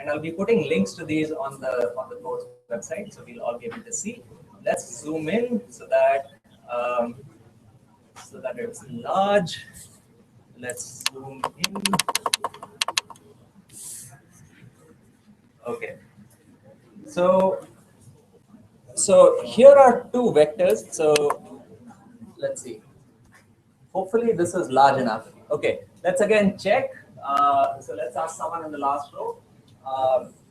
and I'll be putting links to these on the course website, so we'll all be able to see. Let's zoom in so that it's large. Let's zoom in. Okay. So here are two vectors. So let's see. Hopefully this is large enough. Okay. Let's again check. So let's ask someone in the last row.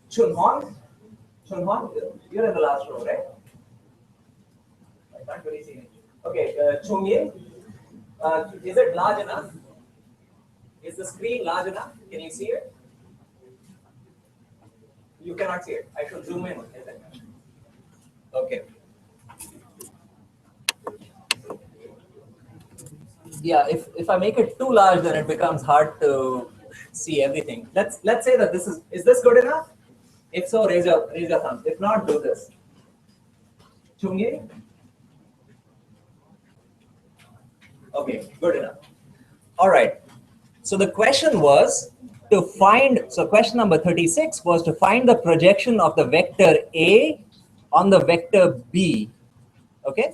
Chunhon, you're in the last row, right? I can't really see it. Okay. Chungyin, is it large enough? Is the screen large enough? Can you see it? You cannot see it. I should zoom in. Is it? Okay. Yeah, if I make it too large, then it becomes hard to see everything. Let's say that this is this good enough? If so, raise your thumb. If not, do this. Chungye? Okay, good enough. All right. So the question was to find, so question number 36 was to find the projection of the vector A on the vector B. Okay.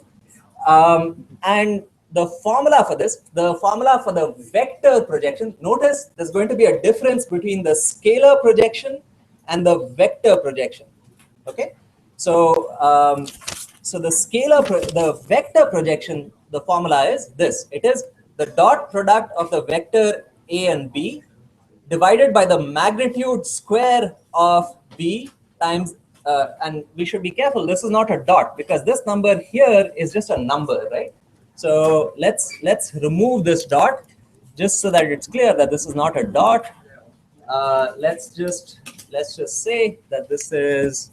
And the formula for this, the formula for the vector projection, notice there's going to be a difference between the scalar projection and the vector projection. Okay. So, so the vector projection, the formula is this. It is the dot product of the vector A and B divided by the magnitude square of B times, and we should be careful, this is not a dot because this number here is just a number, right? So let's remove this dot just so that it's clear that this is not a dot. Let's just say that this is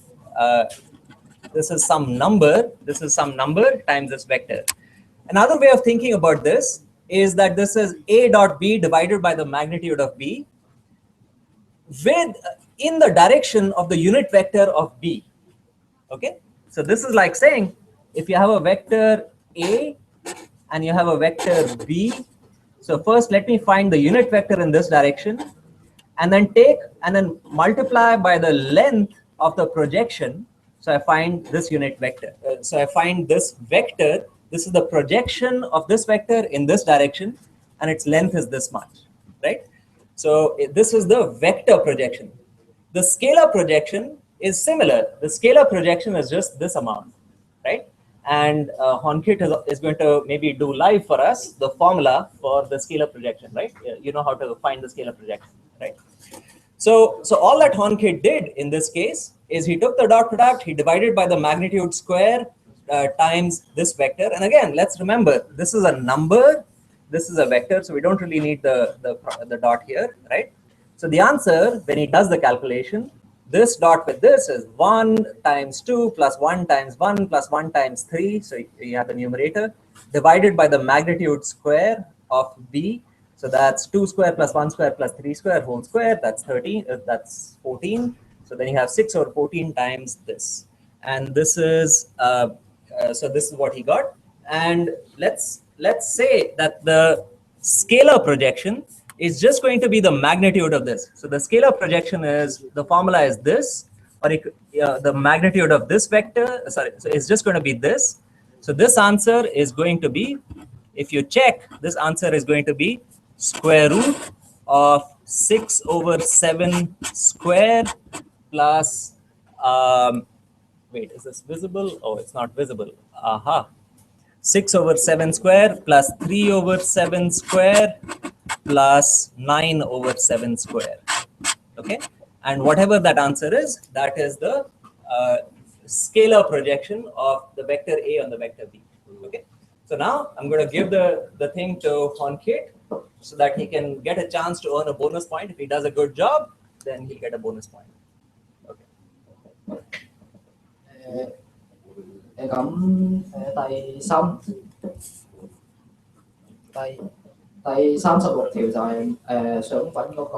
some number. This is some number times this vector. Another way of thinking about this is that this is A dot B divided by the magnitude of B with in the direction of the unit vector of B. Okay, so this is like saying if you have a vector A and you have a vector B. So first let me find the unit vector in this direction and then multiply by the length of the projection. So I find this unit vector. So I find this vector. This is the projection of this vector in this direction and its length is this much, right? So this is the vector projection. The scalar projection is similar. The scalar projection is just this amount, right? And Honkit is going to maybe do live for us the formula for the scalar projection, right? You know how to find the scalar projection, right? So all that Honkit did in this case is he took the dot product, he divided by the magnitude square times this vector. And again, let's remember, this is a number, this is a vector, so we don't really need the dot here, right? So the answer, when he does the calculation, this dot with this is 1 times 2 plus 1 times 1 plus 1 times 3. So you have the numerator divided by the magnitude square of B. So that's 2 square plus 1 square plus 3 square whole square. That's 13. That's 14. So then you have 6 over 14 times this. And this is so this is what he got. And let's say that the scalar projection is just going to be the magnitude of this. So the scalar projection is, the formula is this, or the magnitude of this vector, sorry, so it's just going to be this. So this answer is going to be, if you check, this answer is going to be square root of 6 over 7 square plus, wait, is this visible? Oh, it's not visible. Aha. 6 over 7 square plus 3 over 7 square plus 9 over 7 square. Okay, and whatever that answer is, that is the scalar projection of the vector A on the vector B. Okay, so now I'm going to give the thing to Honkit so that he can get a chance to earn a bonus point. If he does a good job, then he'll get a bonus point. Okay. 第36條就係想揾嗰個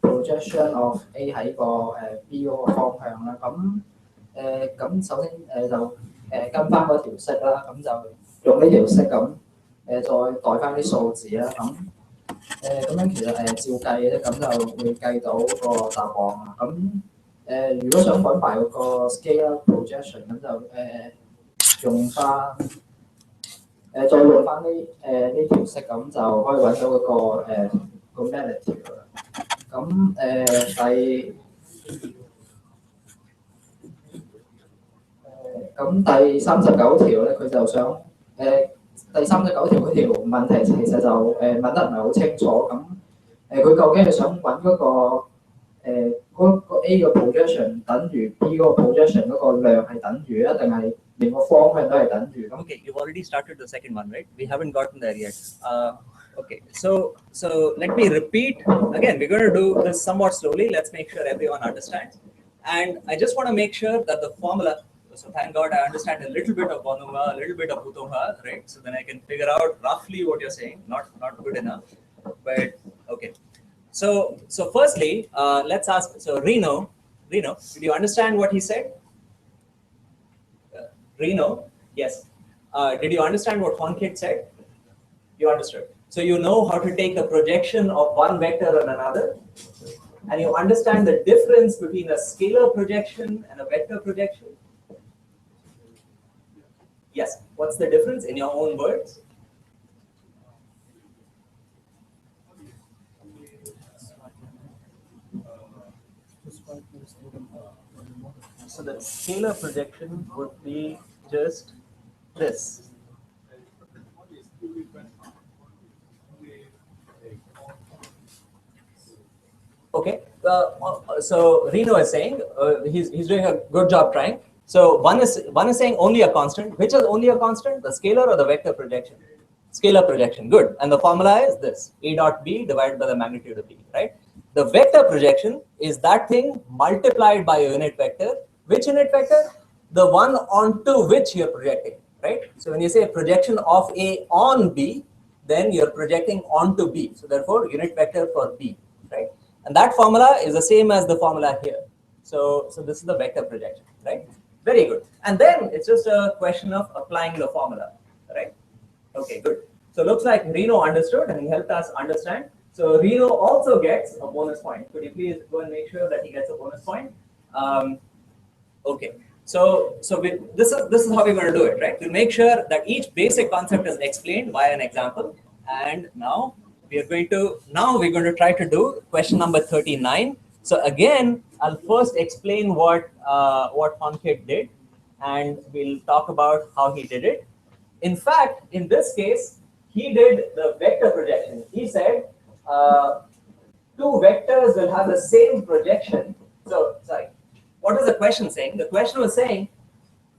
projection of A 喺個B 嗰個方向啦。咁首先就跟翻嗰條式啦，咁就用呢條式咁再代翻啲數字啦。咁樣其實照計咧，咁就會計到個答案啊。咁如果想揾埋嗰個 scalar projection，咁就用翻再用翻呢條式，咁就可以揾到嗰個 magnitude 啦。咁第39條咧，佢就想第39條嗰條問題其實就問得唔係好清楚。咁佢究竟係想揾嗰個A 個 projection 等於 B 嗰個 projection 嗰個量係等於啊，定係連個方向都係等於咁？ Okay, you've already started the second one, right? We haven't gotten there yet. Okay, so let me repeat again. We're going to do this somewhat slowly. Let's make sure everyone understands. And I just want to make sure that the formula. So thank God I understand a little bit of Bonuma, a little bit of Putonga, right? So then I can figure out roughly what you're saying. Not good enough, but okay. So firstly, let's ask. So Reno, did you understand what he said? Reno, yes. Did you understand what Honkit said? You understood. So you know how to take a projection of one vector on another, and you understand the difference between a scalar projection and a vector projection. Yes. What's the difference in your own words? So the scalar projection would be just this. Okay. So Reno is saying he's doing a good job trying. So one is saying only a constant. Which is only a constant? The scalar or the vector projection? Scalar projection. Good. And the formula is this: A dot B divided by the magnitude of B. Right. The vector projection is that thing multiplied by a unit vector. Which unit vector? The one onto which you're projecting. Right. So when you say projection of A on B, then you're projecting onto B. So therefore, unit vector for B. Right. And that formula is the same as the formula here. So this is the vector projection, right? Very good. And then it's just a question of applying the formula, right? Okay, good. So looks like Reno understood and he helped us understand. So Reno also gets a bonus point. Could you please go and make sure that he gets a bonus point? Okay. So this is how we're going to do it, right? We'll make sure that each basic concept is explained by an example. And now we're going to try to do question number 39. So again, I'll first explain what Honkit did, and we'll talk about how he did it. In fact, in this case, he did the vector projection. He said two vectors will have the same projection. So, sorry, what is the question saying? The question was saying,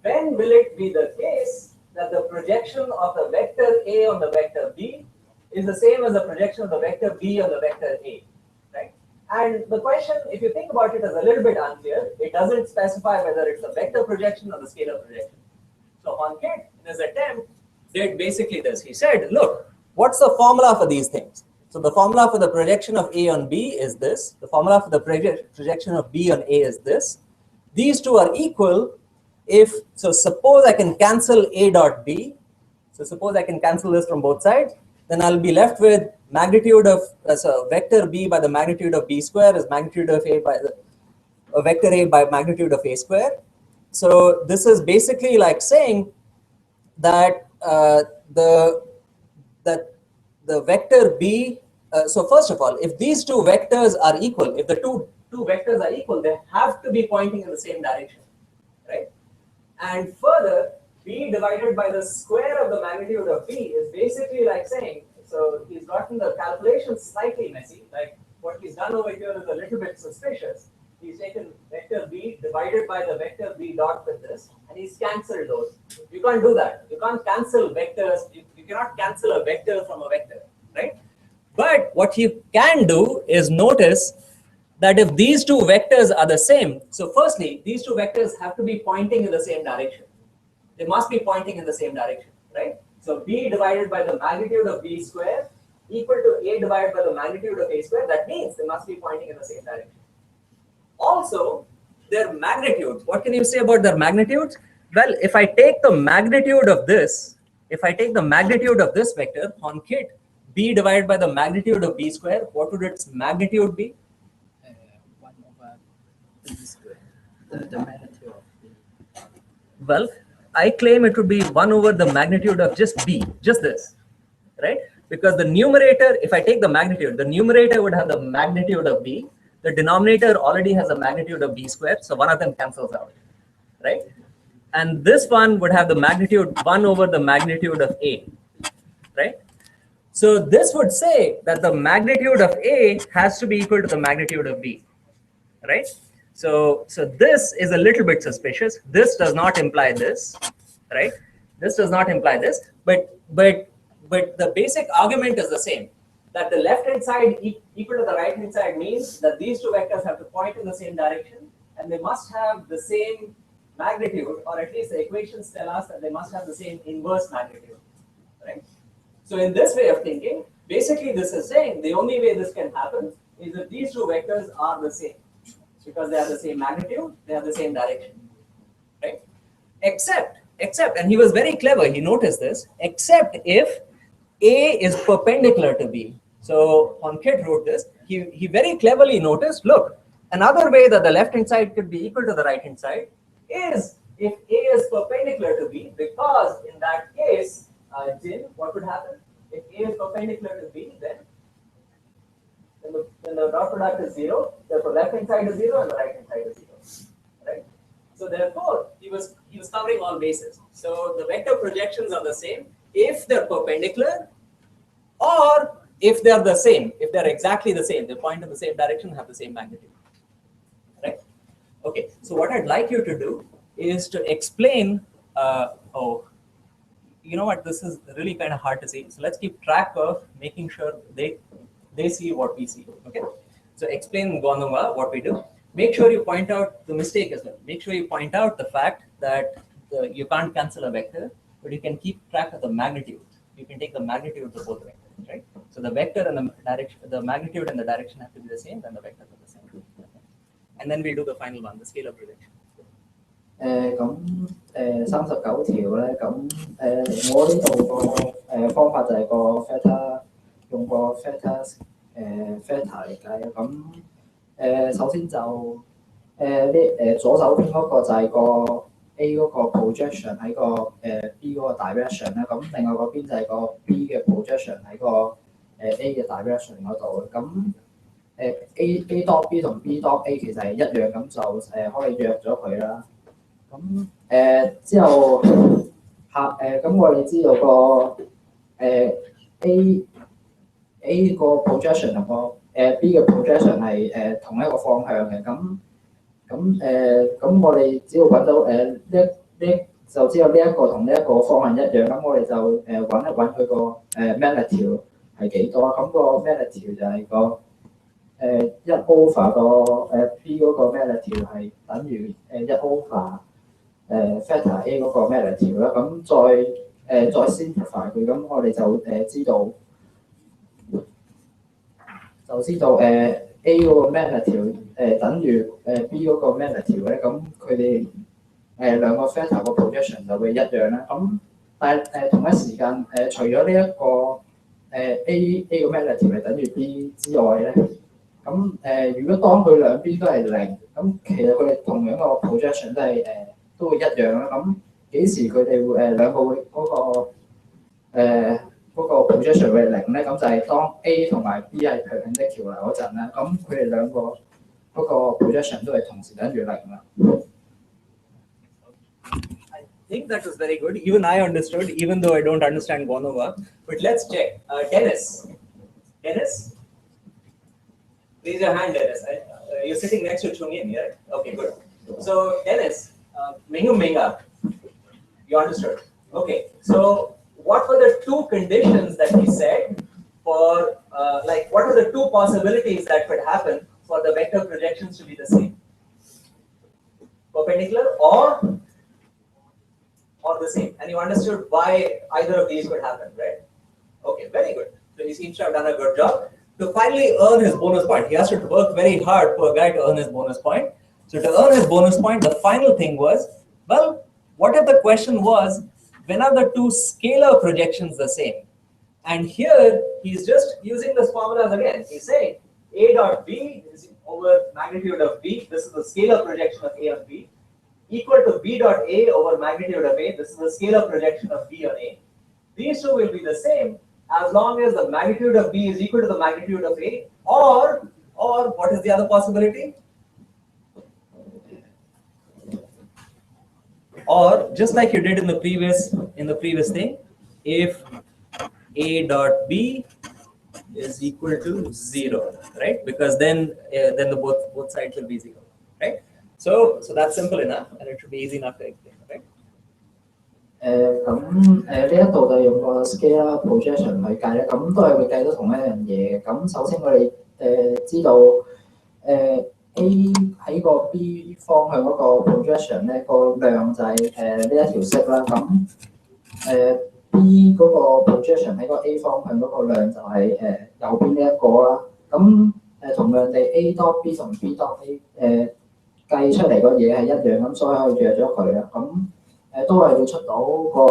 when will it be the case that the projection of the vector A on the vector B is the same as the projection of the vector B on the vector A, right? And the question, if you think about it, is a little bit unclear. It doesn't specify whether it's a vector projection or the scalar projection. So Honkit, in his attempt, did basically this. He said, look, what's the formula for these things? So the formula for the projection of A on B is this. The formula for the projection of B on A is this. These two are equal so suppose I can cancel A dot B. So suppose I can cancel this from both sides. Then I'll be left with magnitude of so vector B by the magnitude of B square is magnitude of A by the vector A by magnitude of A square. So this is basically like saying that the vector B. So first of all, if these two vectors are equal, if the two vectors are equal, they have to be pointing in the same direction, right? And further, B divided by the square of the magnitude of B is basically like saying, so he's gotten the calculation slightly messy. Like what he's done over here is a little bit suspicious. He's taken vector B divided by the vector B dot with this, and he's cancelled those. You can't do that. You can't cancel vectors. You cannot cancel a vector from a vector, right? But what you can do is notice that if these two vectors are the same, so firstly, these two vectors have to be pointing in the same direction. They must be pointing in the same direction, right? So B divided by the magnitude of B square equal to A divided by the magnitude of A square. That means they must be pointing in the same direction. Also, their magnitudes. What can you say about their magnitudes? Well, if I take the magnitude of this, vector, Honkit B divided by the magnitude of B square, what would its magnitude be? 1 over B square, the magnitude of B. Well, I claim it would be 1 over the magnitude of just B, just this, right? Because the numerator, if I take the magnitude, the numerator would have the magnitude of B. The denominator already has a magnitude of B squared, so one of them cancels out, right? And this one would have the magnitude 1 over the magnitude of A, right? So this would say that the magnitude of A has to be equal to the magnitude of B, right? So this is a little bit suspicious. This does not imply this, right? This does not imply this, but the basic argument is the same. That the left-hand side equal to the right-hand side means that these two vectors have to point in the same direction, and they must have the same magnitude, or at least the equations tell us that they must have the same inverse magnitude, right? So in this way of thinking, basically this is saying the only way this can happen is if these two vectors are the same, because they have the same magnitude, they have the same direction, right? Except, and he was very clever, he noticed this, except if A is perpendicular to B. So Honkit wrote this, he very cleverly noticed, look, another way that the left-hand side could be equal to the right-hand side is if A is perpendicular to B, because in that case, Jin, what would happen? If A is perpendicular to B, then the dot product is 0, therefore left-hand side is 0 and the right-hand side is 0, right? So therefore, he was covering all bases. So the vector projections are the same if they're perpendicular, or if they're the same, if they're exactly the same, they point in the same direction, have the same magnitude, right? Okay, so what I'd like you to do is to explain, you know what, this is really kind of hard to see. So let's keep track of making sure they see what we see, okay? So explain Gonova, what we do. Make sure you point out the mistake as well. Make sure you point out the fact that you can't cancel a vector, but you can keep track of the magnitude. You can take the magnitude of both vectors, right? So the vector and the direction, the magnitude and the direction have to be the same, then the vectors are the same. And then we'll do the final one, the scalar projection. 39條咧，我呢度個方法就係個 theta 用個 theta theta 嚟計首先就左手邊嗰個就係個 A 嗰個 projection 喺個B 嗰個 direction 啦，另外嗰邊就係個 B 嘅 projection 喺個A 嘅 direction 嗰度。A dot B 同 B dot A 其實係一樣，咁就可以約咗佢啦。之後咁我哋知道個A 個 projection 同個B 嘅 projection 係同一個方向嘅。咁我哋只要揾到呢就知道呢一個同呢一個方向一樣，咁我哋就揾一揾佢個magnitude 係幾多。咁個 magnitude 就係個一 over 個B 嗰個 magnitude 係等於一 over theta A 嗰個 magnitude 啦。咁再 simplify 佢，咁我哋就知道A 嗰個 magnitude 等於B 嗰個 magnitude 咧，咁佢哋兩個 theta 個 projection 就會一樣啦。但係同一時間除咗呢一個A 個 magnitude 係等於 B 之外咧，咁如果當佢兩邊都係零，咁其實佢哋同樣個 projection 都會一樣啦。咁幾時佢哋會兩個會嗰個 projection 會係零咧？咁就係當 A 同埋 B 係perpendicular嗰陣啦。咁佢哋兩個嗰個 projection 都係同時等於零啦。I think that was very good. Even I understood, even though I don't understand Gonova. But let's check. Dennis, raise your hand, Dennis. You're sitting next to Chungin, right? Okay, good. So Dennis, Menga, you understood? Okay. So what were the two conditions that he said for what are the two possibilities that could happen for the vector projections to be the same? Perpendicular or the same, and you understood why either of these could happen, right? Okay, very good. So he seems to have done a good job. To finally earn his bonus point, he has to work very hard, poor guy, to earn his bonus point. So to earn his bonus point, the final thing was, well, what if the question was, when are the two scalar projections the same? And here he's just using this formulas again. He's saying A dot B is over magnitude of B. This is the scalar projection of A on B, equal to B dot A over magnitude of A. This is the scalar projection of B on A. These two will be the same as long as the magnitude of B is equal to the magnitude of A, or what is the other possibility? Or just like you did in the previous thing, if A dot B is equal to 0, right? Because then the both sides will be 0, right? So that's simple enough, and it should be easy enough to explain, right? 呢一度就用個 scalar projection 去計咧，咁都係會計到同一樣嘢嘅。咁首先我哋知道A 喺個 B 方向嗰個 projection 咧，個量就係呢一條式啦。咁B 嗰個 projection 喺個 A 方向嗰個量就係右邊呢一個啦。咁同樣地 A dot B 同 B dot A 計出嚟個嘢係一樣，咁所以可以約咗佢啦。咁都係會出到個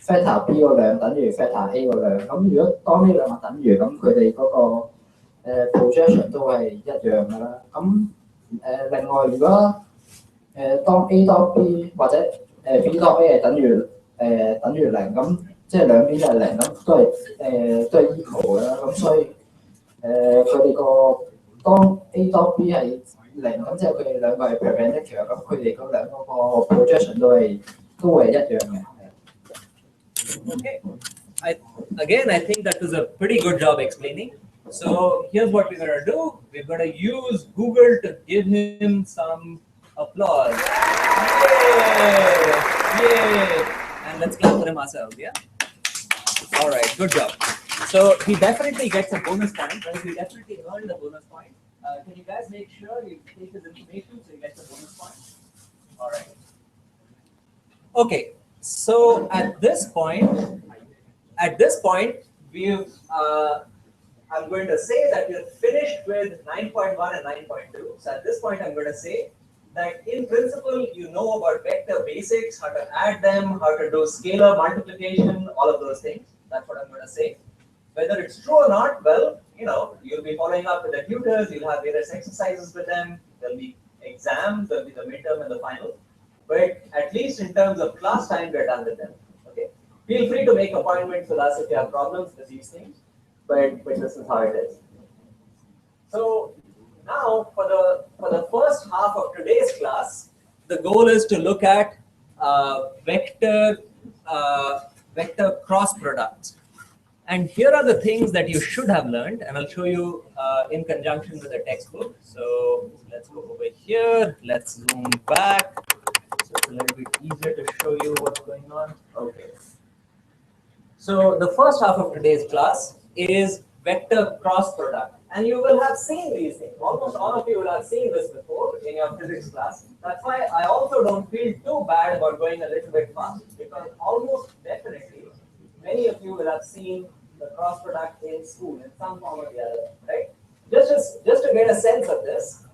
theta B 個量等於 theta A 個量。咁如果當呢兩個等於，咁佢哋嗰個projection 都係一樣㗎啦。咁另外如果當 A dot B 或者B dot A 係等於零，咁即係兩邊都係零，咁都係 equal 嘅啦。咁所以佢哋個當 A dot B 係零，咁即係佢哋兩個係 perpendicular，咁佢哋嗰兩個 projection 都係一樣嘅。Okay. I think that was a pretty good job explaining. So here's what we're going to do. We're going to use Google to give him some applause. Yay! Yay! And let's clap for him ourselves, yeah? All right, good job. So he definitely gets a bonus point, right? He definitely earned a bonus point. Can you guys make sure you take his information so he gets a bonus point? All right. Okay, so at this point, we've I'm going to say that we're finished with 9.1 and 9.2. So at this point, I'm going to say that in principle, you know about vector basics, how to add them, how to do scalar multiplication, all of those things. That's what I'm going to say. Whether it's true or not, well, you'll be following up with the tutors, you'll have various exercises with them, there'll be exams, there'll be the midterm and the final. But at least in terms of class time, we're done with them. Okay. Feel free to make appointments with us if you have problems with these things. But this is how it is. So now for the first half of today's class, the goal is to look at vector cross products. And here are the things that you should have learned, and I'll show you in conjunction with the textbook. So let's go over here. Let's zoom back. So it's a little bit easier to show you what's going on. Okay. So the first half of today's class is vector cross product. And you will have seen these things. Almost all of you will have seen this before in your physics class. That's why I also don't feel too bad about going a little bit fast, because almost definitely many of you will have seen the cross product in school in some form or the other, right? Just to get a sense of this,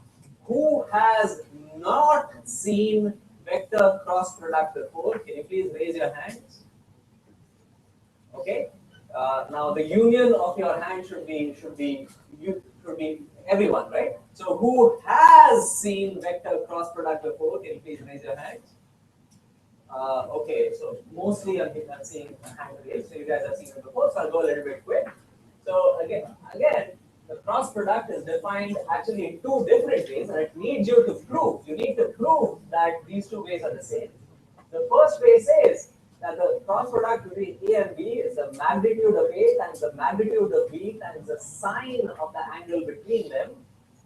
who has not seen vector cross product before? Can you please raise your hands? Okay. Now the union of your hand should be everyone, right? So who has seen vector cross product before? Can you please raise your hands? Okay, so mostly I'm seeing a hand raised. So you guys have seen it before. So I'll go a little bit quick. So again, the cross product is defined actually in two different ways, and it needs you to prove. You need to prove that these two ways are the same. The first way says that the cross product between A and B is the magnitude of A times the magnitude of B times the sine of the angle between them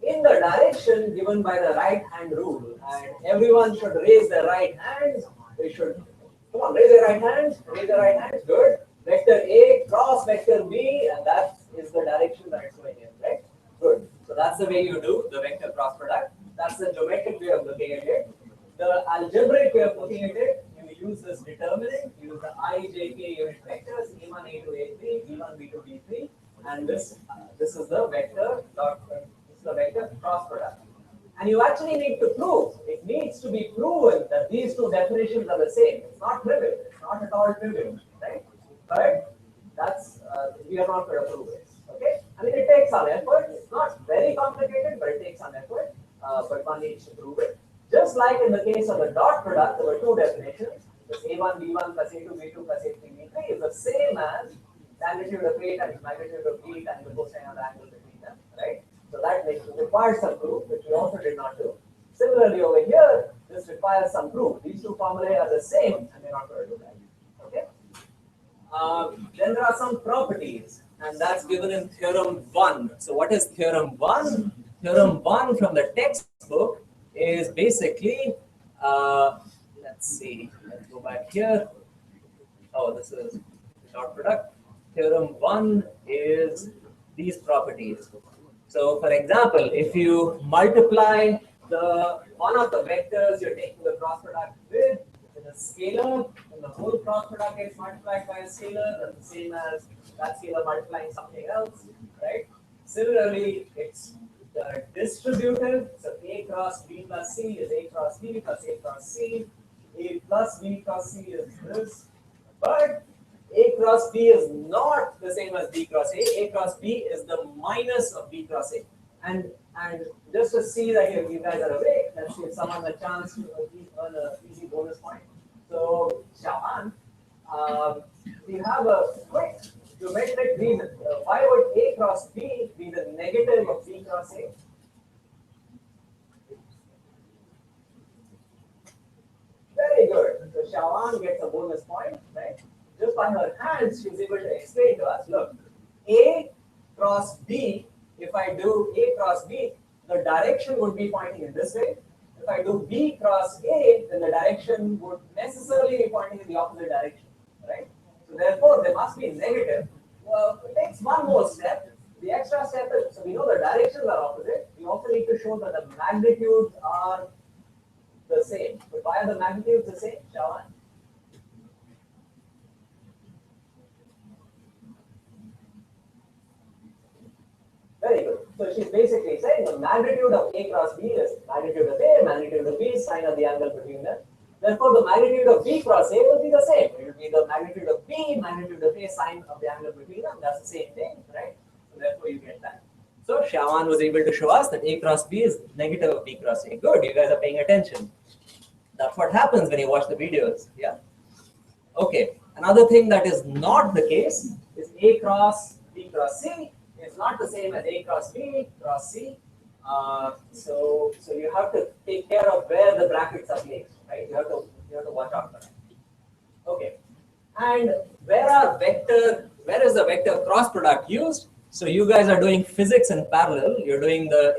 in the direction given by the right hand rule. And everyone should raise their right hands. They should, come on, raise your right hands. Raise your right hands. Good. Vector A cross vector B, and that is the direction that it's going in, right? Good. So that's the way you do the vector cross product. That's the geometric way of looking at it. The algebraic way of looking at it, you use this determinant, use the I, J, K unit vectors, A1, A2, A3, B1, B2, B3, and this is the vector cross product. And you actually need to prove, it needs to be proven that these two definitions are the same. It's not trivial, it's not at all trivial, right? But that's we are not going to prove it. Okay, I mean it takes some effort. It's not very complicated, but it takes some effort. But one needs to prove it. Just like in the case of the dot product, there were two definitions. This A1 B1 plus A2 B2 plus A3 B3 is the same as magnitude of A times magnitude of B times the cosine of the angle between them, right? So that requires some proof, which we also did not do. Similarly, over here, this requires some proof. These two formulae are the same, and we're not going to do that. Okay. Then there are some properties, and that's given in theorem 1. So what is theorem 1? Theorem 1 from the textbook is basically, let's see, let's go back here. Oh, this is dot product. Theorem 1 is these properties. So for example, if you multiply the one of the vectors you're taking the cross product with a scalar, then the whole cross product gets multiplied by a scalar, that's the same as that scalar multiplying something else, right? Similarly, it's the distributive, so A cross B plus C is A cross B plus A cross C, A plus B cross C is this, but A cross B is not the same as B cross A. A cross B is the minus of B cross A. And just to see that you guys are awake, let's give someone a chance to earn an easy bonus point. So, Shawan, we have a quick geometric reason. Why would A cross B be the negative of B cross A? Very good. So Shawan gets a bonus point, right? Just by her hands, she's able to explain to us, look, A cross B, if I do A cross B, the direction would be pointing in this way. If I do B cross A, then the direction would necessarily be pointing in the opposite direction, right? So therefore, they must be negative. Well, it takes one more step. The extra step is, so we know the directions are opposite. We also need to show that the magnitudes are the same. But why are the magnitudes the same, Shawan? Very good. So she's basically saying the magnitude of A cross B is magnitude of A, magnitude of B is sine of the angle between them. Therefore, the magnitude of B cross A will be the same. It will be the magnitude of B, magnitude of A, sine of the angle between them. That's the same thing, right? So therefore, you get that. So Shawan was able to show us that A cross B is negative of B cross A. Good, you guys are paying attention. That's what happens when you watch the videos. Yeah. Okay. Another thing that is not the case is A cross B cross C is not the same as A cross B cross C. So you have to take care of where the brackets are placed, right? You have to watch out for that. Okay. And where is the vector cross product used? So you guys are doing physics in parallel. You're doing the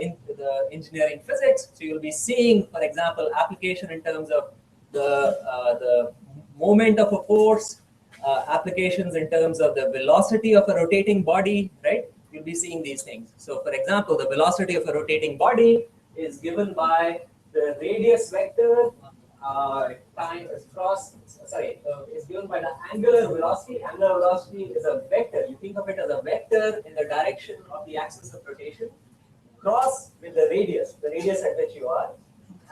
engineering physics. So you'll be seeing, for example, application in terms of the moment of a force, applications in terms of the velocity of a rotating body, right? You'll be seeing these things. So for example, the velocity of a rotating body is given by the radius vector is given by the angular velocity. Angular velocity is a vector. You think of it as a vector in the direction of the axis of rotation, cross with the radius at which you are,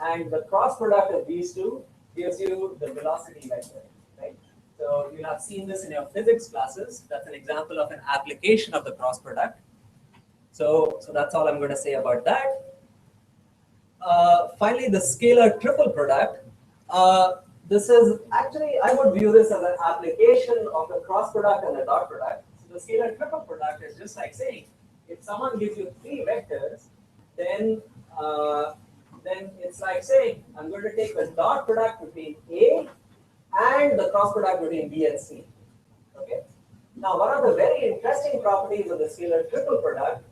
and the cross product of these two gives you the velocity vector, right? So you'll have seen this in your physics classes. That's an example of an application of the cross product. So that's all I'm going to say about that. Finally, the scalar triple product. This is actually, I would view this as an application of the cross product and the dot product. So the scalar triple product is just like saying, if someone gives you three vectors, then it's like saying, I'm going to take the dot product between A and the cross product between B and C. Okay. Now, one of the very interesting properties of the scalar triple product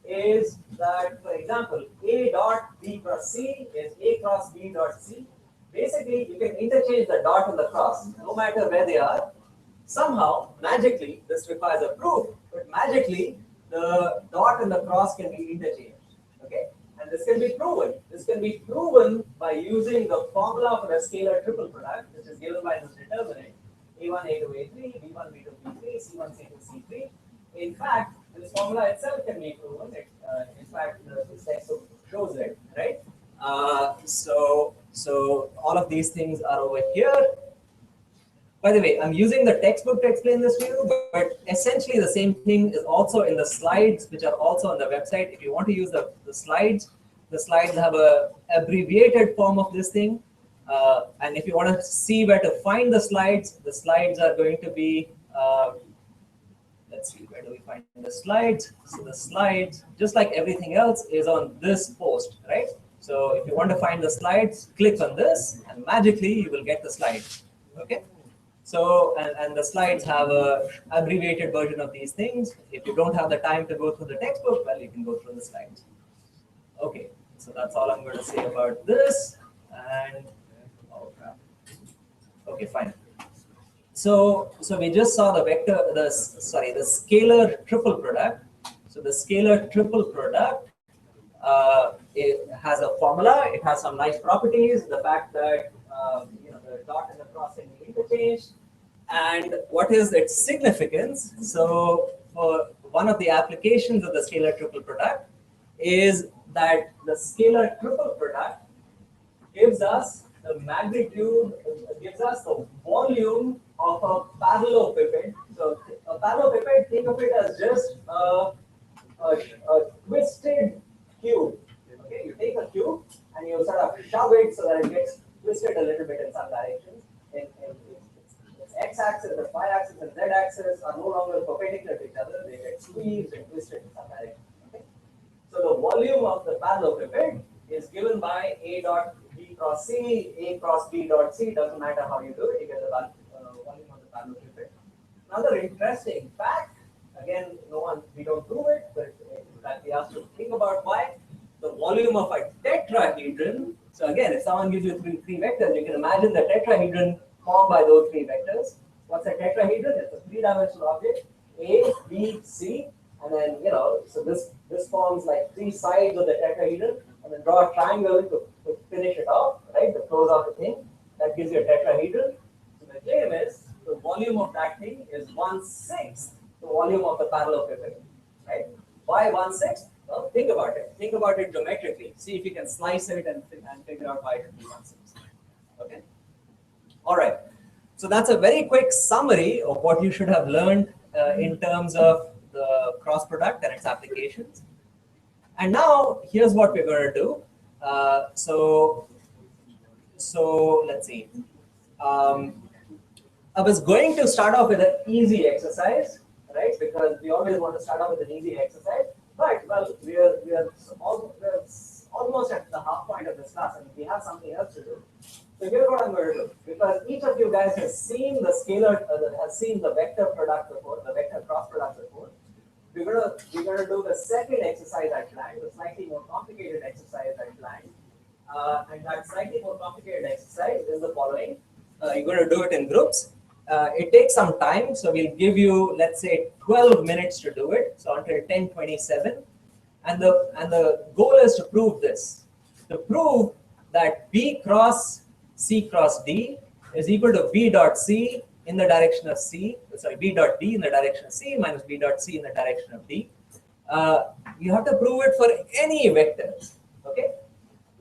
is that, for example, A dot B cross C is A cross B dot C. Basically, you can interchange the dot and the cross, no matter where they are. Somehow, magically, this requires a proof, but magically, the dot and the cross can be interchanged. Okay, and this can be proven. This can be proven by using the formula for a scalar triple product, which is given by this determinant: A1, A2, A3, B1, B2, B3, C1, C2, C3. In fact, this formula itself can be proven. In fact, this textbook shows it, right? So all of these things are over here. By the way, I'm using the textbook to explain this to you, but essentially the same thing is also in the slides, which are also on the website. If you want to use the slides have a abbreviated form of this thing. And if you want to see where to find the slides are going to be, let's see, where do we find the slides? So the slides, just like everything else, is on this post, right? So if you want to find the slides, click on this, and magically you will get the slides. Okay. So, and the slides have a abbreviated version of these things. If you don't have the time to go through the textbook, well, you can go through the slides. Okay, so that's all I'm going to say about this. And oh crap. Okay, fine. So we just saw the scalar triple product. So the scalar triple product, it has a formula. It has some nice properties. The fact that the dot and the cross can be interchanged, and what is its significance? So for one of the applications of the scalar triple product is that the scalar triple product gives us the magnitude, gives us the volume of a parallelepiped. So a parallelepiped, think of it as just a twisted cube. Okay, you take a cube and you sort of shove it so that it gets twisted a little bit in some directions. Its x-axis, the y-axis, and z-axis are no longer perpendicular to each other. They get squeezed and twisted in some direction. Okay? So the volume of the parallelepiped is given by A dot B cross C, A cross B dot C. Doesn't matter how you do it, you get the volume of the parallelepiped. Another interesting fact, again, we don't prove it, but we have to think about why. The volume of a tetrahedron. So again, if someone gives you three vectors, you can imagine the tetrahedron formed by those three vectors. What's a tetrahedron? It's a three-dimensional object, A, B, C, and then so this forms like three sides of the tetrahedron, and then draw a triangle to finish it off, right? To close out the thing. That gives you a tetrahedron. So the claim is the volume of that thing is 1/6 the volume of the parallelepiped, right? Why 1/6? Well, think about it. Think about it geometrically. See if you can slice it and figure out why it would be 1/6. Okay. All right. So that's a very quick summary of what you should have learned in terms of the cross product and its applications. And now here's what we're going to do. So let's see. I was going to start off with an easy exercise, right? Because we always want to start off with an easy exercise. But well, we're almost at the half point of this class, and we have something else to do. So here's what I'm going to do. Because each of you guys has seen the scalar, has seen the vector product before, the vector cross product before. We're gonna do the second exercise I planned, the slightly more complicated exercise I planned. And that slightly more complicated exercise is the following. You're going to do it in groups. It takes some time, so we'll give you, let's say, 12 minutes to do it, so until 10:27. And the goal is to prove this, to prove that B cross C cross D is equal to B dot C in the direction of C, sorry, B dot D in the direction of C minus B dot C in the direction of D. You have to prove it for any vectors, okay?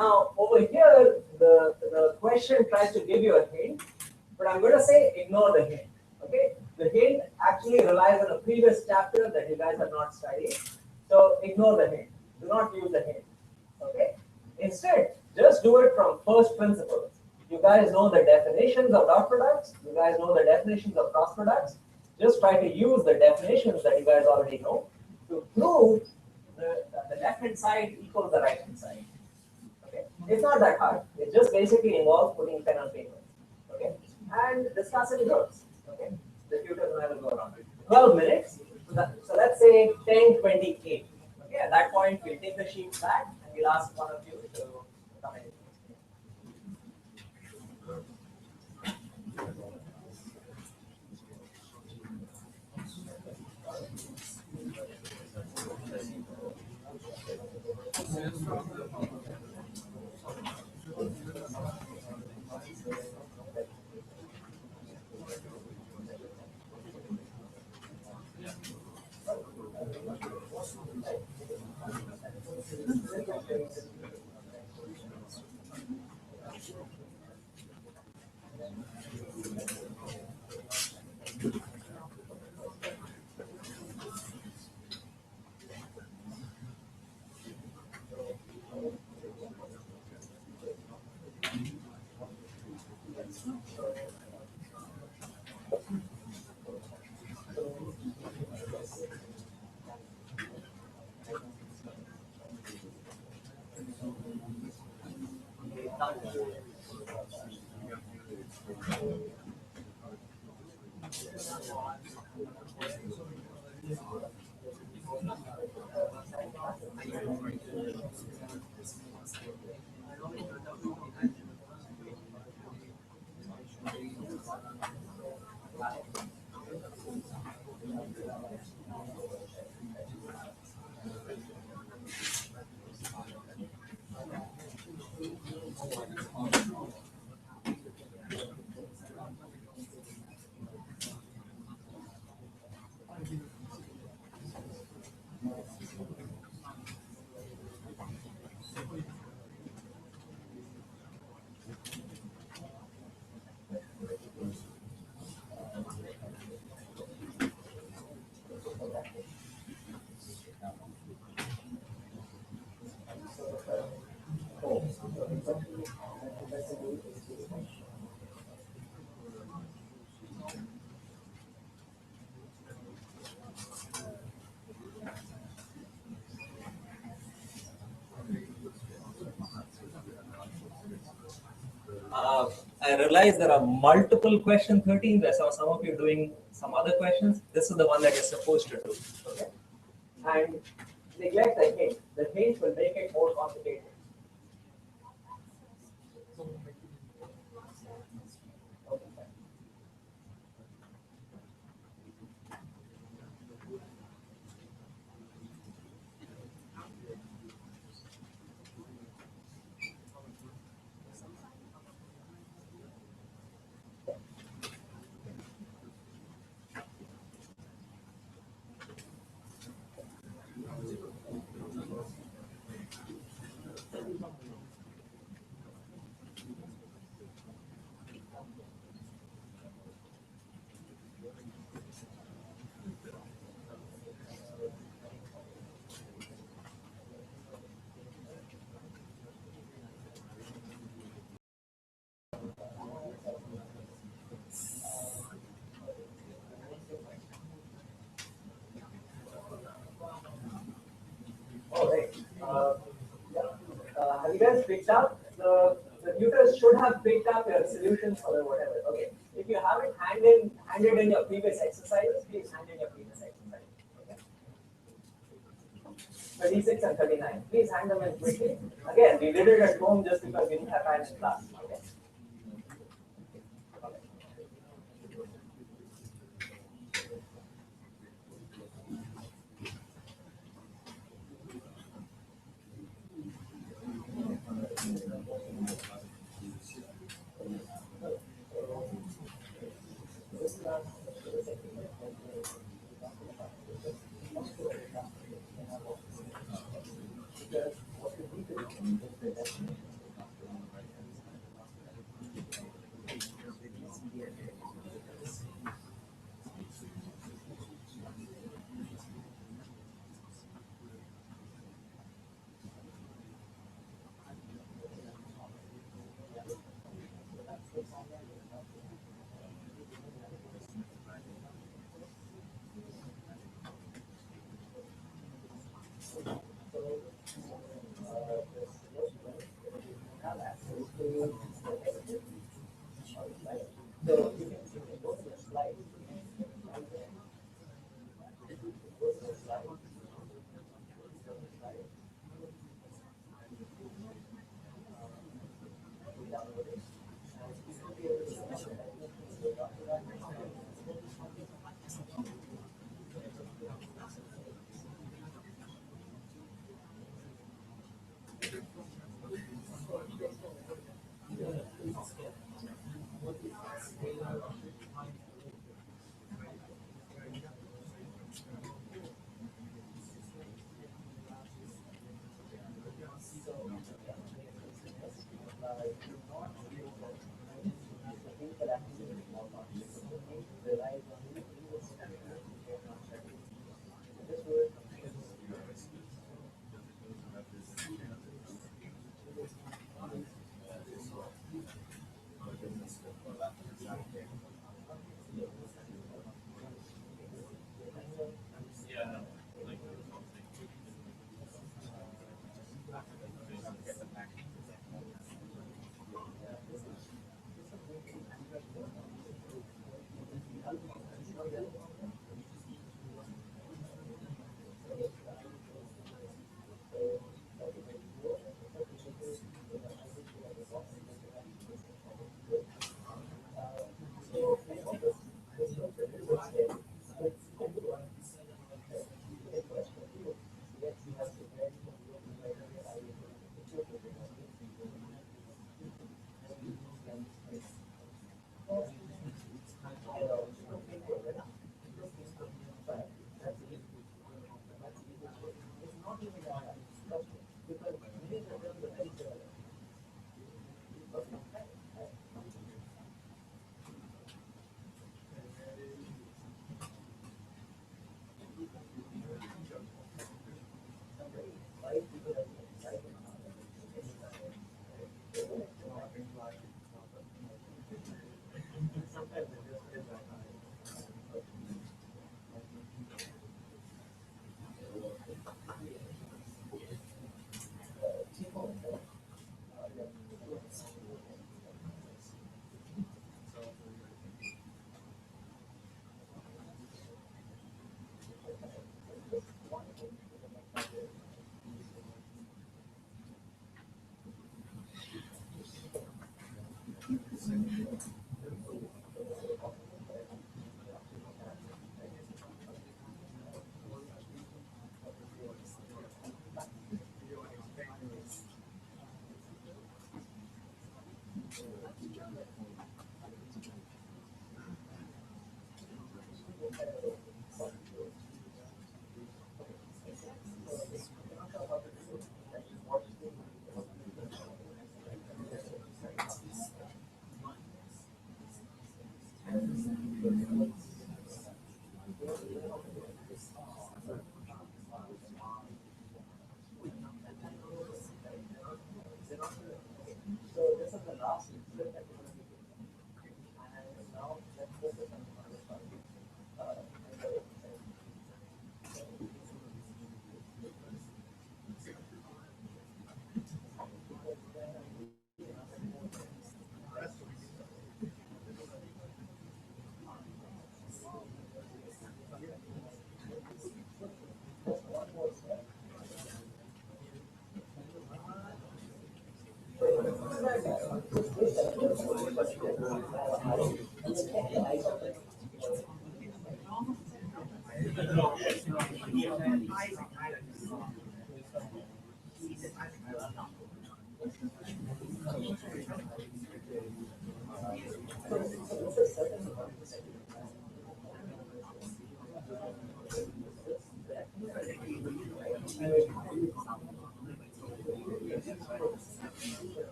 Now, over here, the question tries to give you a hint, but I'm going to say ignore the hint, okay? The hint actually relies on a previous chapter that you guys have not studied, so ignore the hint. Do not use the hint, okay? Instead, just do it from first principles. You guys know the definitions of dot products. You guys know the definitions of cross products. Just try to use the definitions that you guys already know to prove the left-hand side equals the right-hand side. Okay, it's not that hard. It just basically involves putting pen on paper. Okay, and discuss in groups. Okay, the tutors and I will go around. 12 minutes. So let's say 10:28. Okay, at that point we'll take the sheets back and we'll ask one of you to come in. I realize there are multiple question 13. I saw some of you doing some other questions. This is the one that you're supposed to do. Okay. And neglect the hint. The hint will make it more complicated. All right. Have you guys picked up the tutors should have picked up your solutions for the whatever. Okay. If you haven't handed in your previous exercises, please hand in your previous exercise. Okay. 36 and 39. Please hand them in quickly. Again, we did it at home just because we didn't have time in class. Okay.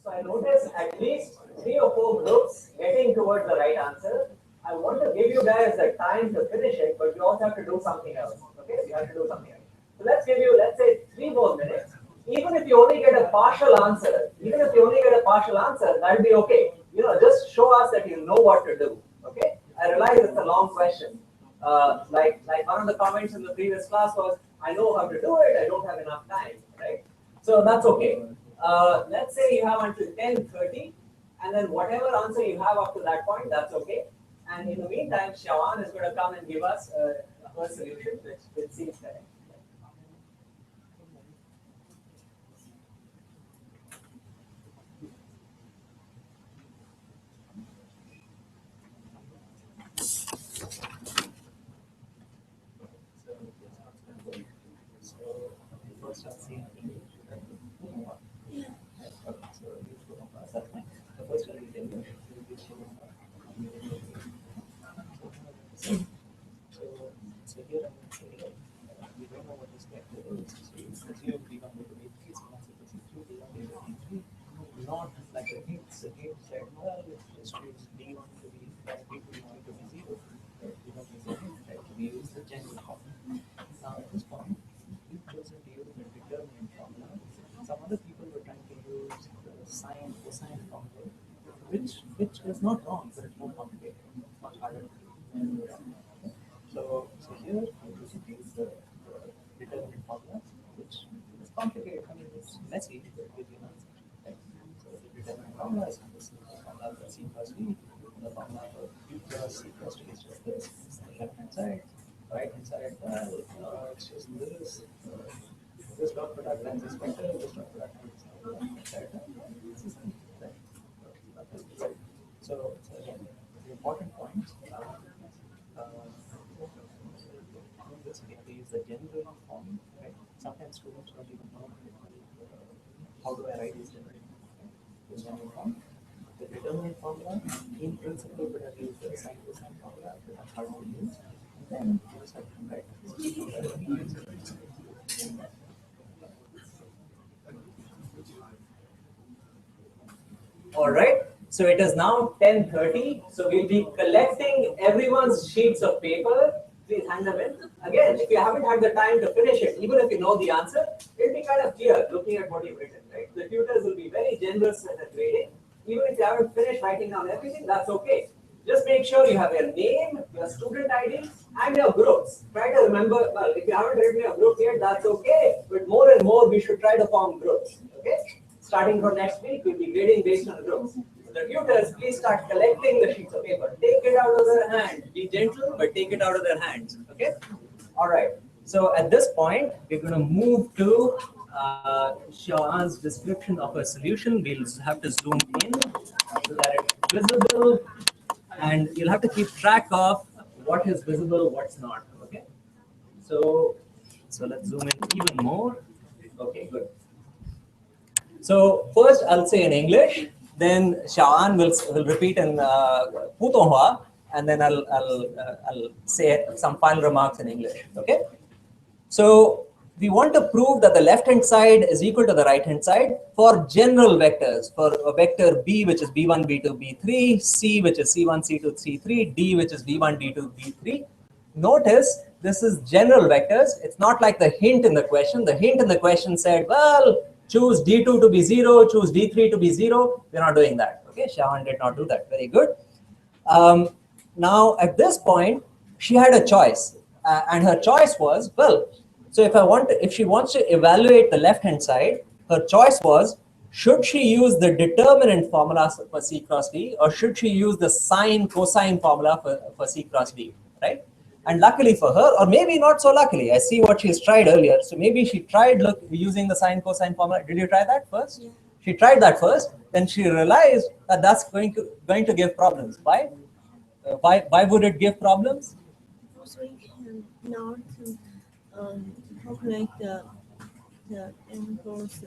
So I noticed at least 3 or 4 groups getting towards the right answer. I want to give you guys the time to finish it, but we also have to do something else. Okay, we have to do something else. So let's give you, let's say, 3 more minutes. Even if you only get a partial answer, even if you only get a partial answer, that'll be okay. Just show us that you know what to do. Okay, I realize it's a long question. Like one of the comments in the previous class was, I know how to do it, I don't have enough time, right? So that's okay. Let's say you have until 10:30, and then whatever answer you have up to that point, that's okay. And in the meantime, Shawan is going to come and give us her solution, which seems correct. Not like the hint said, well, just choose B1 to be B2 to be 0. We don't use any, right? We use the general formula. Now at this point, we've chosen to use the determinant formula. Some other people were trying to use the sine cosine formula, which is not wrong, but it's more complicated, much harder to do. Okay? So here we use the determinant formula, which is complicated. I mean, it's messy, but it gives you an answer. Right? So the determinant formula is this formula for C plus D. The formula for B plus C plus D is just this. It's the left hand side, right hand side. It's just this. This dot product times this vector. This dot product times this vector. This is right. So again, the important points. In this we have to use the general form. Right? Sometimes students don't even know how do I write this general form. The general form. The determinant formula, in principle, we have used the sine cosine formula, but that's hard to use. And then you just have to write this. All right. So it is now 10:30. So we'll be collecting everyone's sheets of paper. Please hand them in. Again, if you haven't had the time to finish it, even if you know the answer, it'll be kind of clear looking at what you've written, right? The tutors will be very generous in the grading. Even if you haven't finished writing down everything, that's okay. Just make sure you have your name, your student ID, and your groups. Try to remember, well, if you haven't written your group yet, that's okay. But more and more, we should try to form groups, okay? Starting from next week, we'll be grading based on groups. The tutors, please start collecting the sheets of paper. Take it out of their hand. Be gentle, but take it out of their hands, okay? All right. So at this point, we're going to move to Shawan's description of a solution. We'll have to zoom in so that it's visible, and you'll have to keep track of what is visible, what's not. Okay. So let's zoom in even more. Okay, good. So first, I'll say in English. Then Shawan will repeat in Putonghua, and then I'll say some final remarks in English. Okay. So we want to prove that the left-hand side is equal to the right-hand side for general vectors, for a vector B, which is B1, B2, B3, C, which is C1, C2, C3, D, which is B1, D2, B3. Notice this is general vectors. It's not like the hint in the question. The hint in the question said, well, choose D2 to be 0, choose D3 to be 0. We're not doing that. Okay, Shawan did not do that. Very good. Now, at this point, she had a choice. And her choice was, well, so if she wants to evaluate the left-hand side, her choice was, should she use the determinant formula for C cross D, or should she use the sine cosine formula for C cross D, right? And luckily for her, or maybe not so luckily, I see what she's tried earlier. So maybe she tried using the sine cosine formula. Did you try that first? Yeah. She tried that first. Then she realized that that's going to give problems. Why? Why would it give problems? Also, you cannot calculate the angles.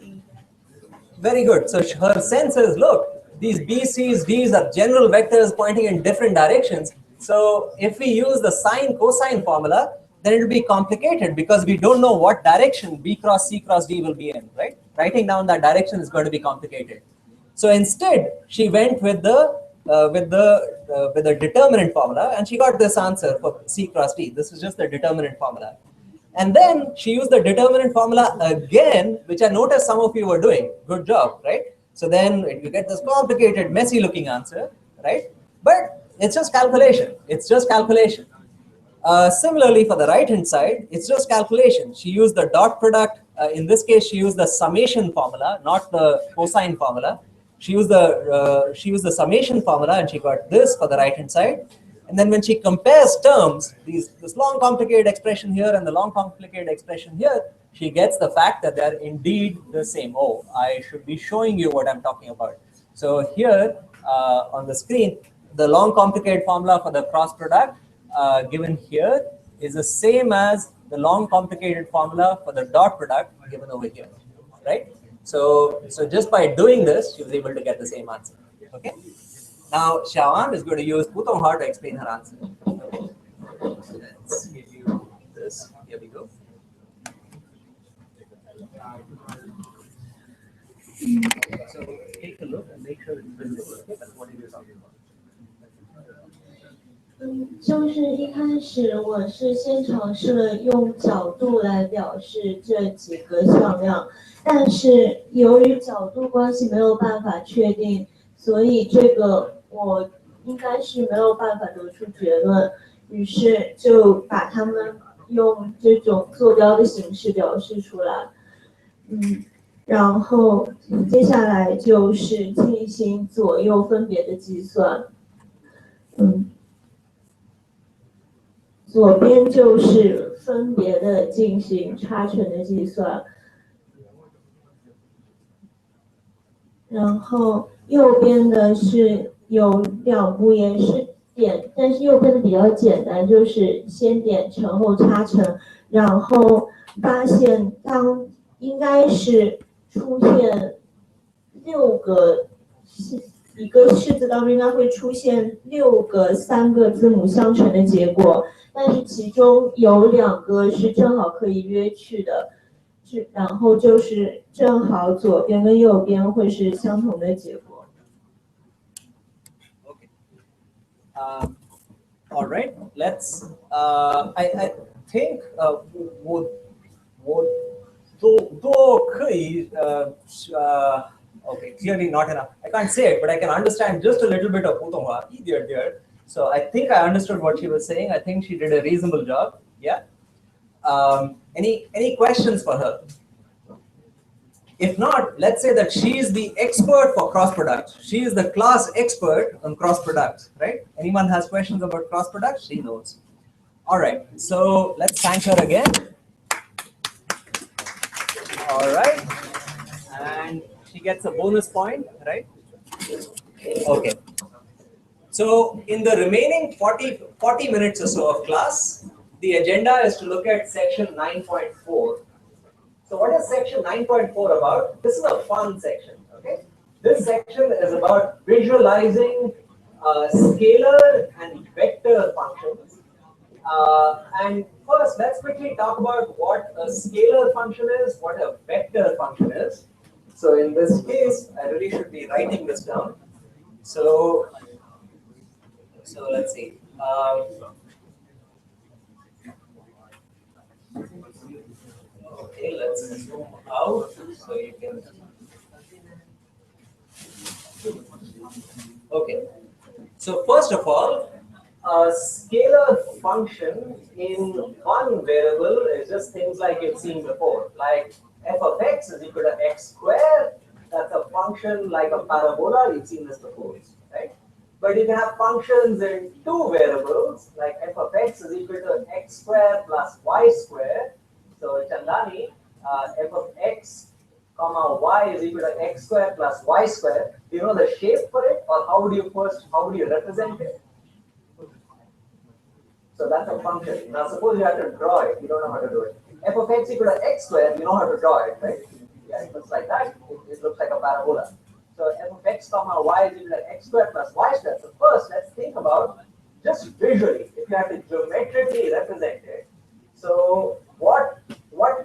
Very good. So her sense is, look, these B, C's, D's are general vectors pointing in different directions. So if we use the sine cosine formula, then it will be complicated because we don't know what direction B cross C cross D will be in, right? Writing down that direction is going to be complicated. So instead, she went with the determinant formula, and she got this answer for C cross D. This is just the determinant formula. And then she used the determinant formula again, which I noticed some of you were doing. Good job, right? So then you get this complicated, messy looking answer, right? But it's just calculation. It's just calculation. Similarly, for the right-hand side, it's just calculation. She used the dot product. In this case, she used the summation formula, not the cosine formula. She used the summation formula, and she got this for the right-hand side. And then when she compares terms, this long complicated expression here and the long complicated expression here, she gets the fact that they're indeed the same. Oh, I should be showing you what I'm talking about. So here on the screen, the long complicated formula for the cross product given here is the same as the long complicated formula for the dot product given over here, right? So just by doing this, she was able to get the same answer. Okay. Now Shawan is going to use Putonghua to explain her answer. Okay. Let's give you this. Here we go. So take a look and make sure it's visible. Okay, that's what you're talking about. 就是一开始我是先尝试了用角度来表示这几个向量，但是由于角度关系没有办法确定，所以这个我应该是没有办法得出结论，于是就把它们用这种坐标的形式表示出来。然后接下来就是进行左右分别的计算。左边就是分别的进行差乘的计算，然后右边的是有两步也是点，但是右边的比较简单，就是先点乘后差乘，然后发现当应该是出现一个式子当中应该会出现6个3个字母相乘的结果，但是其中有2个是正好可以约去的，然后就是正好左边跟右边会是相同的结果。Okay. All right. Let's. I think would okay, clearly not enough. I can't say it, but I can understand just a little bit of Putonghua. Dear. So I think I understood what she was saying. I think she did a reasonable job. Yeah. Any questions for her? If not, let's say that she is the expert for cross products. She is the class expert on cross products, right? Anyone has questions about cross products? She knows. All right. So let's thank her again. All right. And she gets a bonus point, right? Okay. So in the remaining 40 minutes or so of class, the agenda is to look at section 9.4. So what is section 9.4 about? This is a fun section, okay? This section is about visualizing scalar and vector functions. And first, let's quickly talk about what a scalar function is, what a vector function is. So in this case, I really should be writing this down. So let's see. Okay, let's zoom out so you can. Okay, so first of all, a scalar function in one variable is just things like you've seen before, like f of x is equal to x squared. That's a function like a parabola. You've seen this before, right? But you can have functions in two variables, like f of x is equal to x squared plus y squared. So Chandani, f of x comma y is equal to x squared plus y squared. Do you know the shape for it, or how would you represent it? So that's a function. Now suppose you have to draw it. You don't know how to do it. F of x equal to x squared. You know how to draw it, right? Yeah, it looks like that. It looks like a parabola. So f of x comma y is equal to x squared plus y squared. So first, let's think about just visually. If you have to geometrically represent it, so what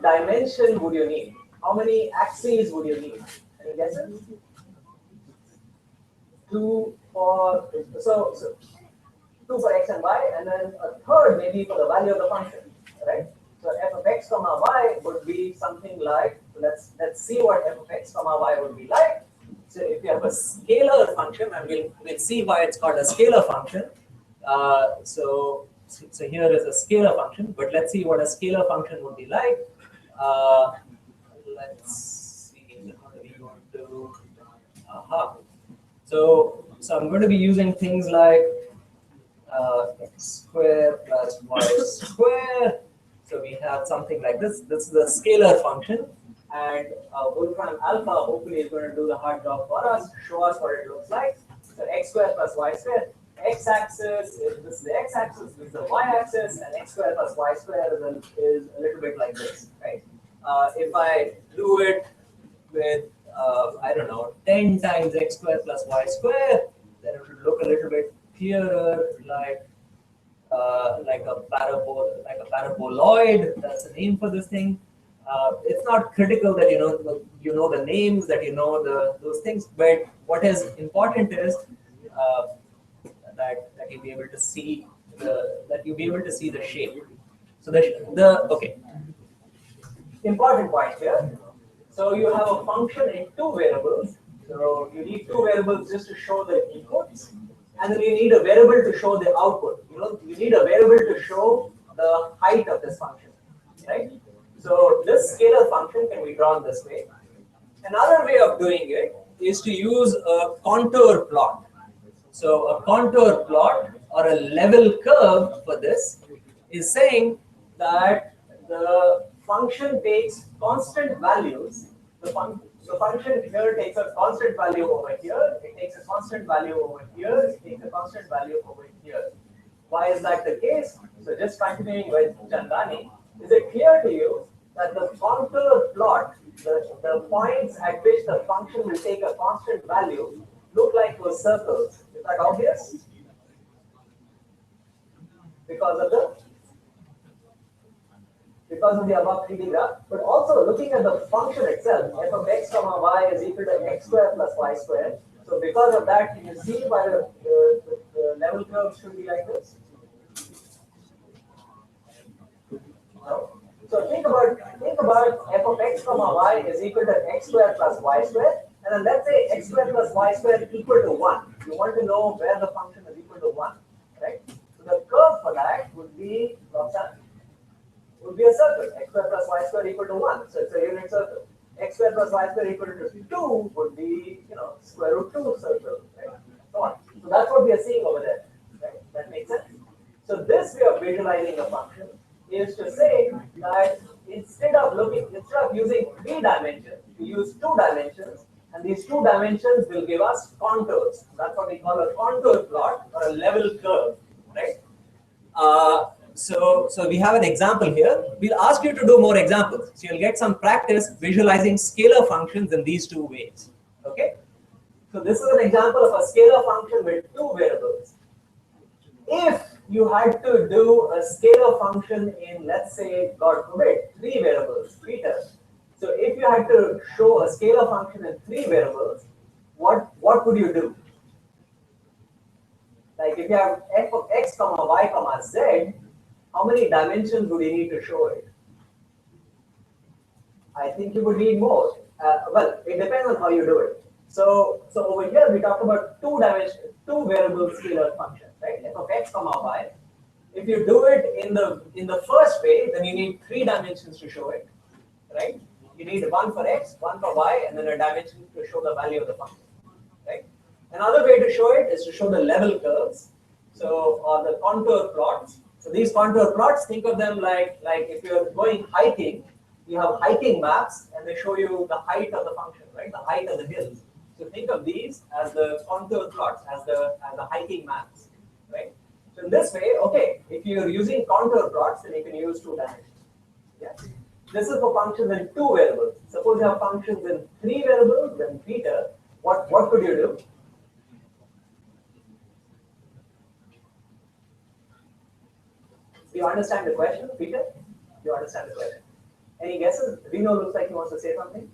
dimension would you need? How many axes would you need? Any guesses? 2 for so 2 for x and y, and then a third maybe for the value of the function, right? So f of x comma y would be something like, let's see what f of x comma y would be like. So if you have a scalar function, and we'll see why it's called a scalar function. So here is a scalar function, but let's see what a scalar function would be like. Let's see how we going to. So I'm going to be using things like x squared plus y squared. So we have something like this. This is a scalar function, and Wolfram alpha hopefully is going to do the hard job for us, show us what it looks like. So x squared plus y squared. X-axis, this is the x-axis, this is the y-axis, and x squared plus y squared is a little bit like this, right? If I do it with, I don't know, 10 times x squared plus y squared, then it will look a little bit clearer, like a paraboloid. That's the name for this thing. It's not critical that you know the names, that you know those things, but what is important is that you'll be able to see you'll be able to see the shape. So okay. Important point here. So you have a function in two variables. So you need two variables just to show the inputs, and then you need a variable to show the output. You need a variable to show the height of this function, right? So this scalar function can be drawn this way. Another way of doing it is to use a contour plot. So a contour plot or a level curve for this is saying that the function takes constant values. The function here takes a constant value over here, it takes a constant value over here, it takes a constant value over here. Why is that the case? So just continuing with Chandani, is it clear to you that the contour plot, the points at which the function will take a constant value, look like those circles? Is that obvious? Because of the above 3D graph, but also looking at the function itself, f of x comma y is equal to x squared plus y squared. So because of that, you see why the level curve should be like this. No? So think about f of x comma y is equal to x squared plus y squared, and then let's say x squared plus y squared equal to 1. You want to know where the function is equal to 1, right? So the curve for that would be a circle. X squared plus y squared equal to 1. So it's a unit circle. X squared plus y squared equal to 2 would be, square root 2 circle, right? So on. So that's what we are seeing over there, right? That makes sense. So this way of visualizing a function is to say that instead of using 3 dimensions, we use 2 dimensions, and these 2 dimensions will give us contours. That's what we call a contour plot or a level curve, right? So we have an example here. We'll ask you to do more examples. So you'll get some practice visualizing scalar functions in these 2 ways. Okay? So this is an example of a scalar function with 2 variables. If you had to do a scalar function in, let's say, God forbid, 3 variables, Peter. So if you had to show a scalar function in 3 variables, what would you do? Like if you have f of x comma y comma z, how many dimensions would you need to show it? I think you would need more. Well, it depends on how you do it. So over here we talked about 2 variable scalar function, right? F of x comma y. If you do it in the first way, then you need 3 dimensions to show it, right? You need 1 for x, 1 for y, and then a dimension to show the value of the function, right? Another way to show it is to show the level curves, or the contour plots. So these contour plots, think of them like if you're going hiking, you have hiking maps, and they show you the height of the function, right? The height of the hills. So think of these as the contour plots, as the hiking maps, right? So in this way, okay, if you're using contour plots, then you can use 2 dimensions. Yeah. This is for functions in 2 variables. Suppose you have functions in 3 variables, then Peter, what could you do? Do you understand the question, Peter? Do you understand the question? Any guesses? Reno looks like he wants to say something.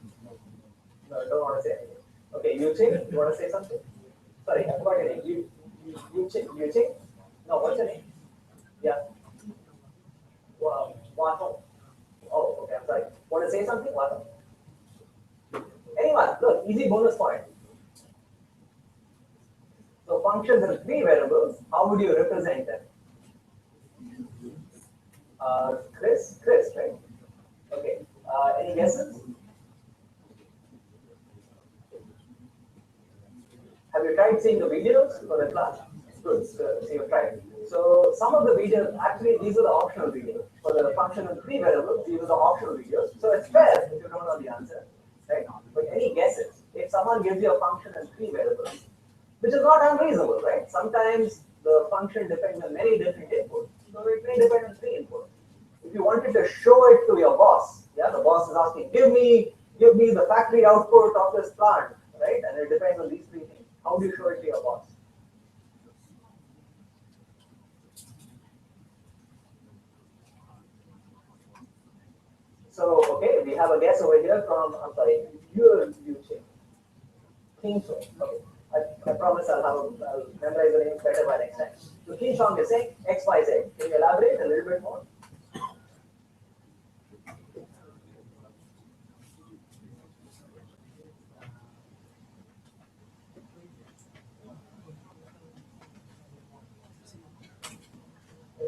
No, don't want to say anything. Okay, Yuching, you want to say something? Sorry, I forgot your name. Yuching? No, what's your name? Yeah. Wato. Oh, okay, I'm sorry. Want to say something, Wato? Anyone? Look, easy bonus point. So functions in 3 variables, how would you represent them? Chris, right? Okay. Any guesses? Have you tried seeing the videos for the class? Good. So you've tried. So some of the videos, actually, these are the optional videos. For the function in 3 variables, these are the optional videos. So it's fair if you don't know the answer, right? But any guesses? If someone gives you a function in 3 variables, which is not unreasonable, right? Sometimes the function depends on many different inputs. So it may depend on 3 inputs. If you wanted to show it to your boss, yeah, the boss is asking, give me the factory output of this plant, right? And it depends on these 3 things. How do you show it to your boss? So, okay, we have a guess over here from, I'm sorry, you think so. Okay. I promise I'll memorize the names better by next time. So King Chong is saying X, Y, Z. Can you elaborate a little bit more?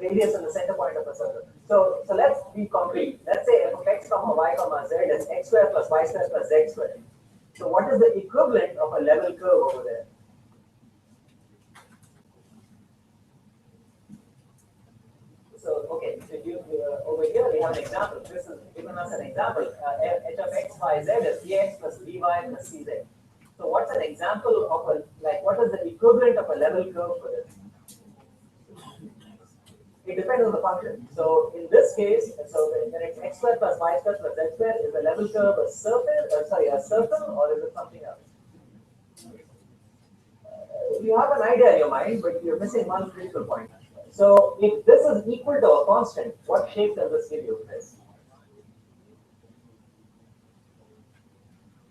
Radius and the center point of a circle. So let's be concrete. Let's say f of x comma y comma z is x square plus y square plus z square. So what is the equivalent of a level curve over there? So okay, so over here we have an example. This is given us an example. H of x y z is dx plus dy plus cz. So what's an example of what is the equivalent of a level curve for this? It depends on the function. So in this case, so when it's x square plus y square plus z square, is the level curve a circle, or is it something else? You have an idea in your mind, but you're missing one critical point. So if this is equal to a constant, what shape does this give you, Chris?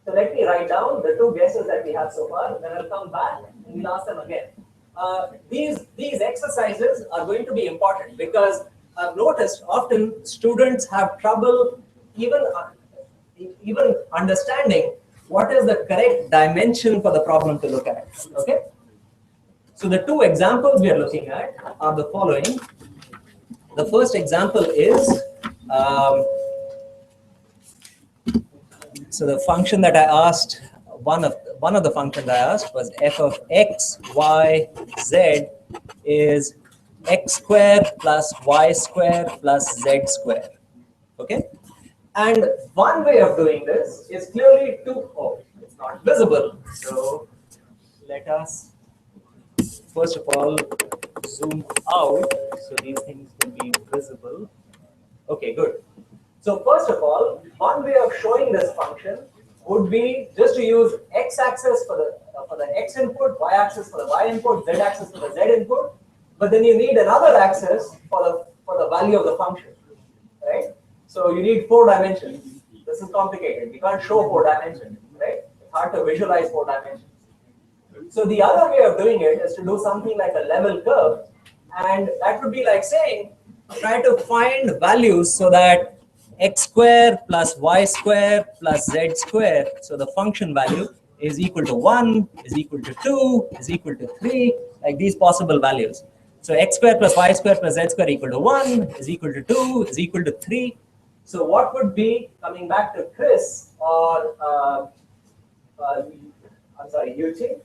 So let me write down the two guesses that we have so far, then I'll come back and we'll ask them again. These exercises are going to be important because I've noticed often students have trouble even understanding what is the correct dimension for the problem to look at. Okay. So the two examples we are looking at are the following. The first example is so the function that I asked. One of the functions I asked was f of x, y, z is x square plus y square plus z square. Okay, and one way of doing this is clearly it's not visible. So let us first of all zoom out so these things can be visible. Okay, good. So first of all, one way of showing this function would be just to use x-axis for the x input, y-axis for the y input, z-axis for the z input, but then you need another axis for the value of the function, right? So you need 4 dimensions. This is complicated. You can't show 4 dimensions, right? It's hard to visualize 4 dimensions. So the other way of doing it is to do something like a level curve, and that would be like saying, try to find values so that x square plus y square plus z square, so the function value is equal to 1, is equal to 2, is equal to 3, like these possible values. So x square plus y square plus z square equal to 1, is equal to 2, is equal to 3. So what would be, coming back to Chris or I'm sorry, Yuchi.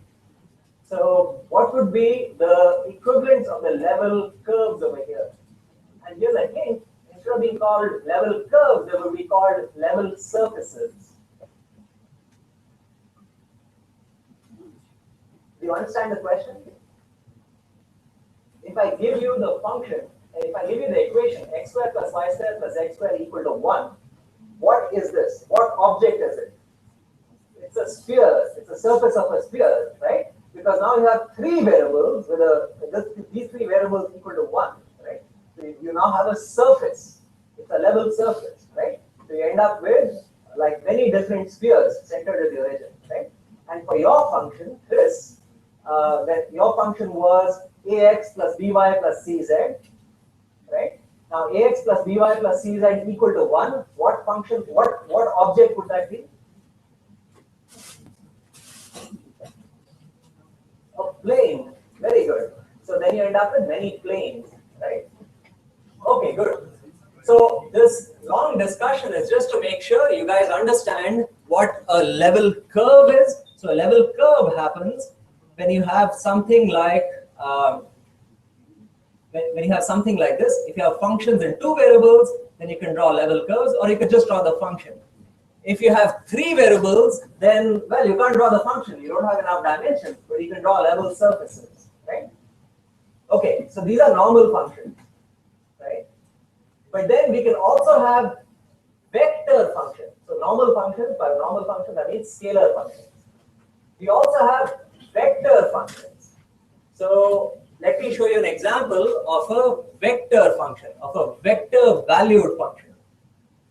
So what would be the equivalents of the level curves over here? And here's a hint. Instead of being called level curves, they will be called level surfaces. Do you understand the question? If I give you the function, and if I give you the equation x square plus y square plus z square equal to 1, what is this? What object is it? It's a sphere. It's the surface of a sphere, right? Because now you have 3 variables with these 3 variables equal to 1, right? So you now have a surface. It's a level surface, right? So you end up with like many different spheres centered at the origin, right? And for your function, Chris, that your function was ax plus by plus cz, right? Now ax plus by plus cz equal to 1. What function? What object would that be? A plane. Very good. So then you end up with many planes, right? Okay, good. So this long discussion is just to make sure you guys understand what a level curve is. So a level curve happens when you have something like when you have something like this. If you have functions in 2 variables, then you can draw level curves, or you could just draw the function. If you have 3 variables, then well, you can't draw the function. You don't have enough dimensions, but you can draw level surfaces, right? Okay, so these are normal functions, right? But then we can also have vector functions. So normal functions, by normal function that means scalar functions. We also have vector functions. So let me show you an example of a vector function, of a vector valued function.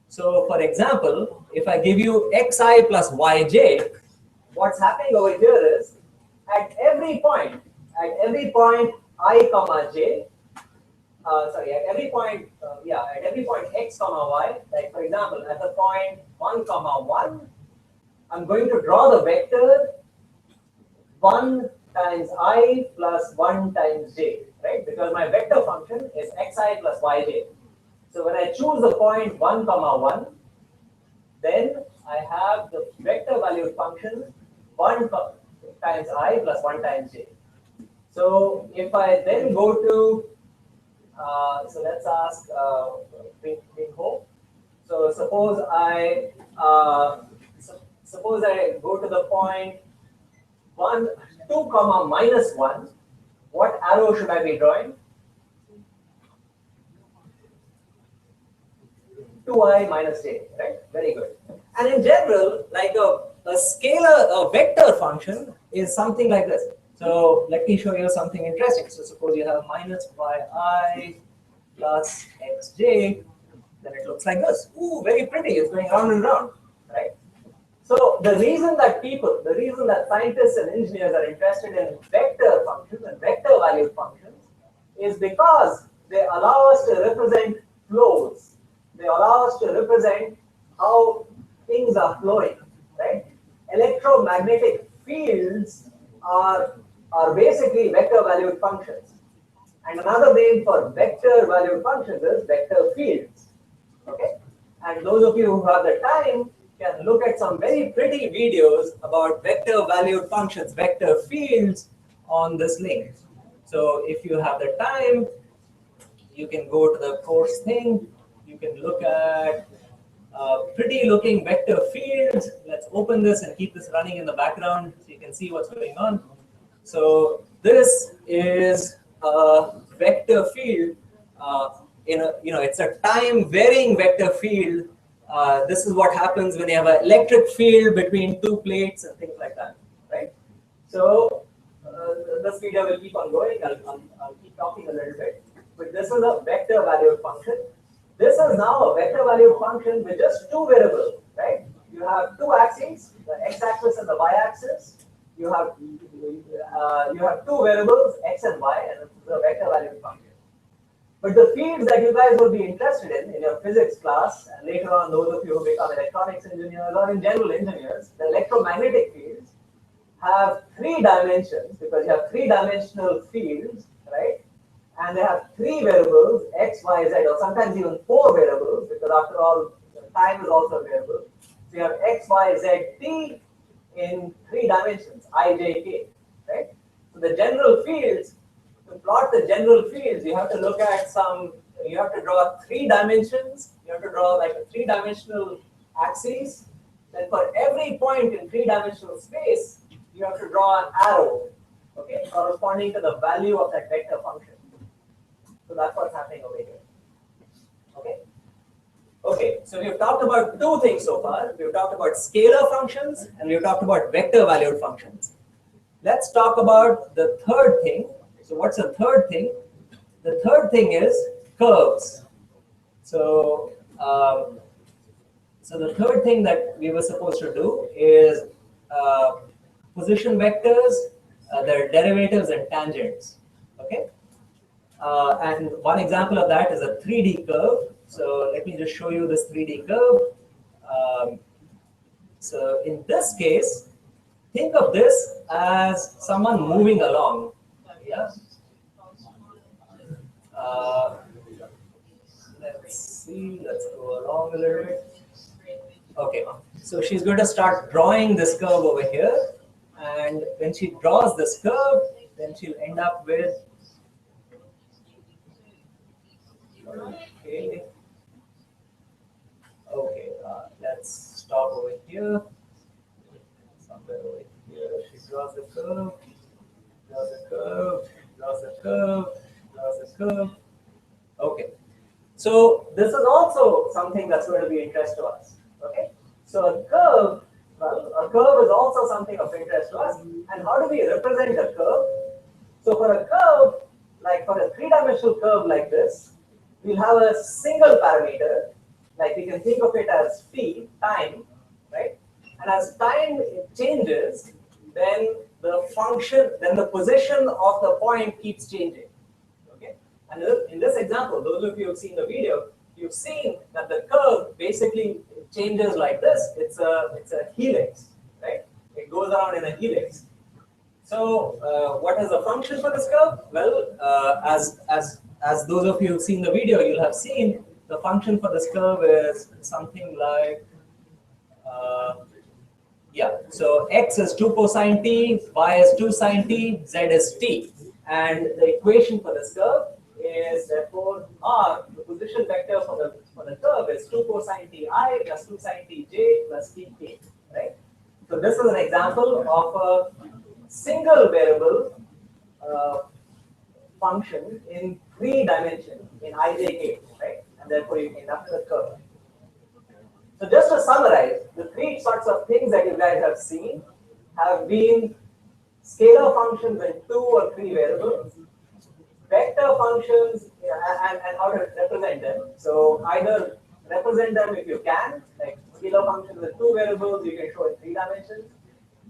So for example, if I give you xi plus yj, what's happening over here is at every point I comma j, at every point, at every point x comma y, like for example, at the point 1 comma 1, I'm going to draw the vector 1 times I plus 1 times j, right? Because my vector function is xi plus yj. So when I choose the point 1 comma 1, then I have the vector valued function 1 times I plus 1 times j. So if I then go to, so let's ask bring home. So suppose I go to the point 2 comma minus 1. What arrow should I be drawing? 2i minus j, right? Very good. And in general, like a scalar, a vector function is something like this. So let me show you something interesting. So suppose you have minus yi plus xj, then it looks like this. Ooh, very pretty. It's going round and round, right? So the reason that scientists and engineers are interested in vector functions and vector valued functions is because they allow us to represent flows. They allow us to represent how things are flowing, right? Electromagnetic fields are basically vector valued functions. And another name for vector valued functions is vector fields. Okay? And those of you who have the time can look at some very pretty videos about vector valued functions, vector fields on this link. So if you have the time, you can go to the course thing. You can look at pretty looking vector fields. Let's open this and keep this running in the background so you can see what's going on. So this is a vector field it's a time varying vector field. This is what happens when you have an electric field between two plates and things like that, right? So this video will keep on going. I'll keep talking a little bit. But this is a vector valued function. This is now a vector valued function with just two variables, right? You have two axes, the x-axis and the y-axis. You have two variables, x and y, and it's a vector valued function. But the fields that you guys will be interested in your physics class, and later on those of you who become electronics engineers or in general engineers, the electromagnetic fields have 3 dimensions because you have 3-dimensional fields, right? And they have 3 variables, x, y, z, or sometimes even 4 variables, because after all, time is also a variable. So you have x, y, z, t in 3 dimensions, I, j, k, right? So the general fields, to plot the general fields, you have to look at you have to draw 3 dimensions, you have to draw like a 3-dimensional axis. Then for every point in 3-dimensional space, you have to draw an arrow, okay, corresponding to the value of that vector function. So that's what's happening over here. Okay. Okay, so we've talked about 2 things so far. We've talked about scalar functions and we've talked about vector valued functions. Let's talk about the third thing. So what's the third thing? The third thing is curves. So, so the third thing that we were supposed to do is position vectors, their derivatives and tangents. Okay. And one example of that is a 3D curve. So let me just show you this 3D curve. So in this case, think of this as someone moving along. Yeah. Let's see. Let's go along a little bit. Okay. So she's going to start drawing this curve over here, and when she draws this curve, then she'll end up with. Okay. Okay. Let's stop over here. Somewhere over here, she draws the curve. Draws a curve, draws a curve, draws a curve. Okay. So this is also something that's going to be of interest to us. Okay. So a curve, well, a curve is also something of interest to us. And how do we represent a curve? So for a curve, like for a 3-dimensional curve like this, we'll have a single parameter. Like we can think of it as t, time, right? And as time changes, then the function, then the position of the point keeps changing. Okay, and in this example, those of you who've seen the video, you've seen that the curve basically changes like this. It's a helix, right? It goes around in a helix. So what is the function for this curve? Well, as those of you who've seen the video, you'll have seen the function for this curve is something like, yeah, so x is 2 cosine t, y is 2 sine t, z is t. And the equation for this curve is therefore r, the position vector for the curve is 2 cosine t I plus 2 sine t j plus t k, right? So this is an example of a single variable function in 3 dimensions in ijk, right? And therefore you can have the curve. So just to summarize, the 3 sorts of things that you guys have seen have been scalar functions in 2 or 3 variables, vector functions, and how to represent them. So either represent them if you can, like scalar functions with 2 variables, you can show in 3 dimensions.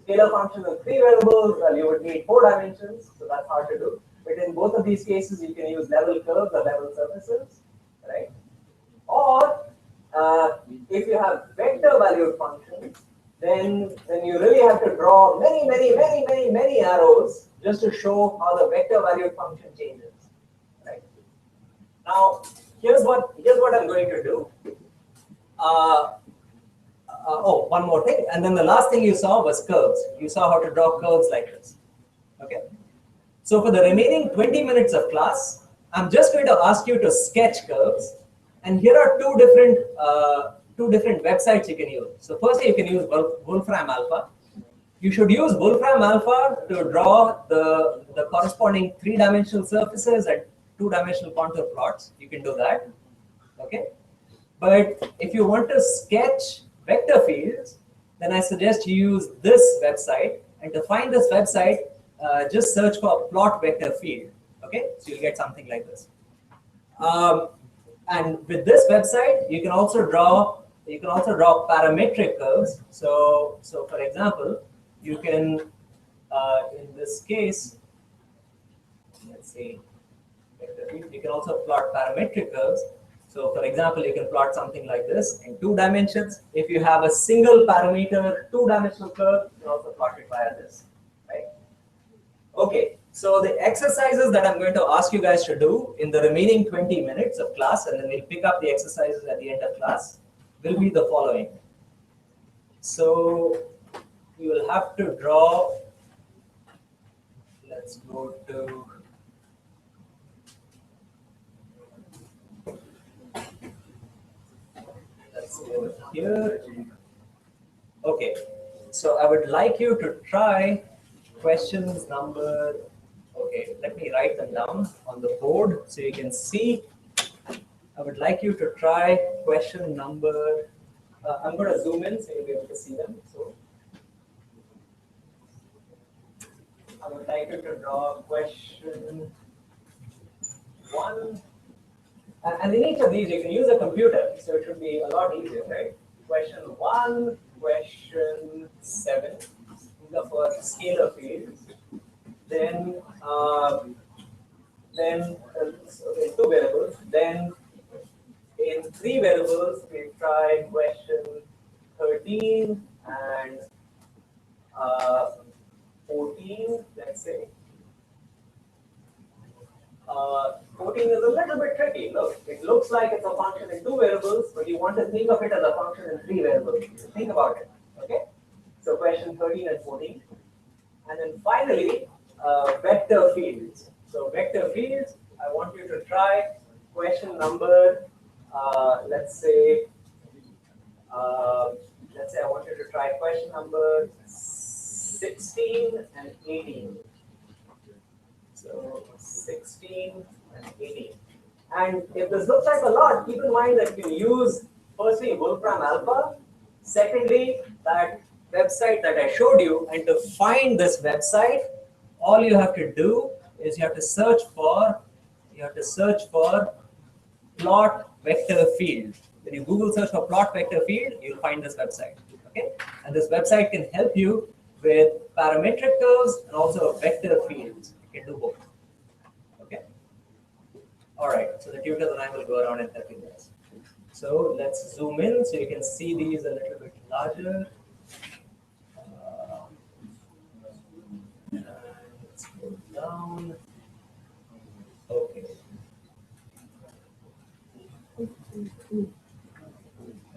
Scalar functions with 3 variables, well, you would need 4 dimensions, so that's hard to do. But in both of these cases, you can use level curves or level surfaces, right? Or if you have vector valued functions, then you really have to draw many arrows just to show how the vector valued function changes, right? Now, here's what I'm going to do. Oh, one more thing, and then the last thing you saw was curves. You saw how to draw curves like this. Okay. So for the remaining 20 minutes of class, I'm just going to ask you to sketch curves. And here are two different websites you can use. So firstly, you can use Wolfram Alpha. You should use Wolfram Alpha to draw the corresponding 3-dimensional surfaces and 2-dimensional contour plots. You can do that. Okay. But if you want to sketch vector fields, then I suggest you use this website. And to find this website, just search for plot vector field. Okay, so you'll get something like this. And with this website, you can also draw parametric curves. So for example, you can in this case, let's see, vector field, you can also plot parametric curves. So for example, you can plot something like this in 2 dimensions. If you have a single parameter 2-dimensional curve, you can also plot it via this, right? Okay, so the exercises that I'm going to ask you guys to do in the remaining 20 minutes of class, and then we'll pick up the exercises at the end of class, will be the following. So you will have to draw, let's go to, let's go here. Okay, so I would like you to try questions number, okay, let me write them down on the board so you can see. I would like you to try question number, I'm going to zoom in so you'll be able to see them. So I would like you to draw question 1. And in each of these, you can use a computer, so it should be a lot easier, right? Question 1, question 7. These are for scalar fields. Then, in 2 variables. Then, in 3 variables, we try question 13 and 14. Let's say. 14 is a little bit tricky. Look, it looks like it's a function in 2 variables, but you want to think of it as a function in 3 variables. Think about it. Okay. So question 13 and 14. And then finally, vector fields. So vector fields, I want you to try question number, let's say I want you to try question number 16 and 18. So 16 and 18. And if this looks like a lot, keep in mind that you use firstly Wolfram Alpha, secondly that website that I showed you, and to find this website, all you have to do is you have to search for plot vector field. When you Google search for plot vector field, you'll find this website. Okay, and this website can help you with parametric curves and also a vector field. You can do both. Okay. All right. So the tutors and I will go around in 30 minutes. So let's zoom in so you can see these a little bit larger. Let's go down. Okay.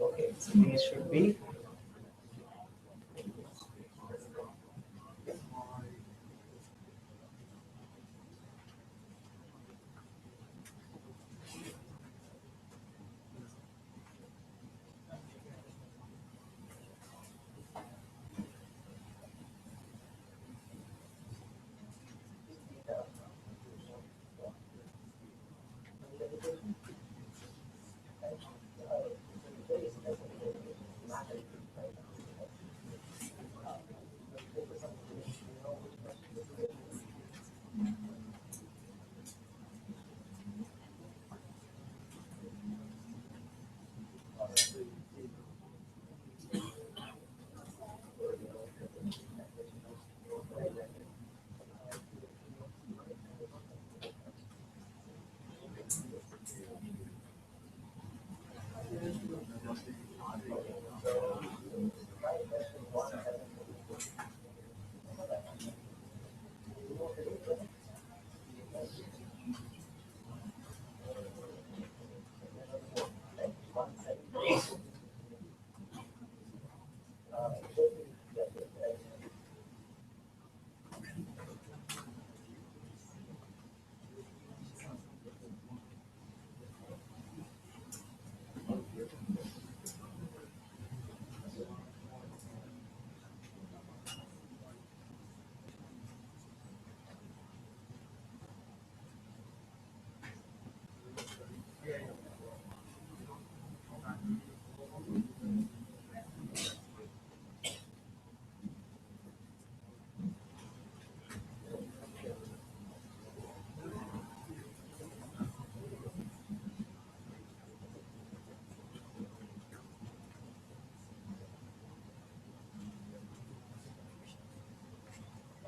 Okay. So these should be.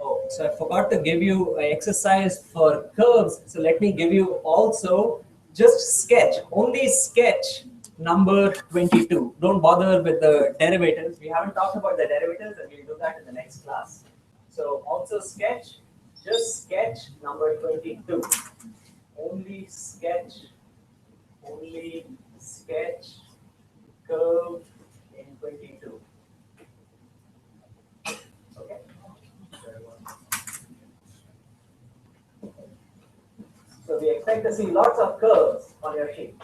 Oh, so I forgot to give you an exercise for curves. So let me give you also just sketch, only sketch number 22. Don't bother with the derivatives. We haven't talked about the derivatives and we'll do that in the next class. So also sketch, just sketch number 22. Only sketch curve in 22. Okay. So we expect to see lots of curves on your sheet.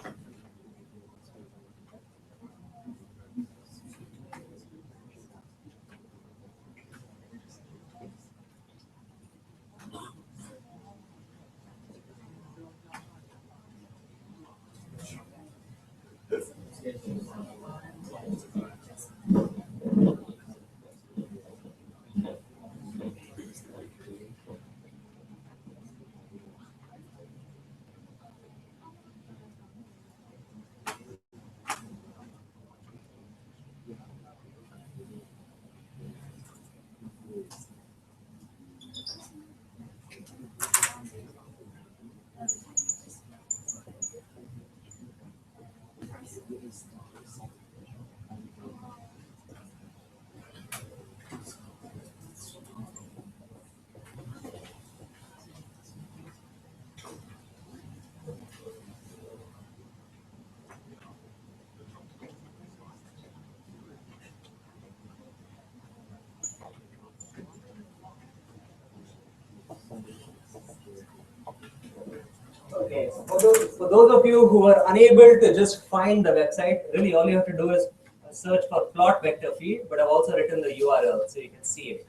Okay, so for those of you who are unable to just find the website, really all you have to do is search for plot vector field, but I've also written the URL so you can see it.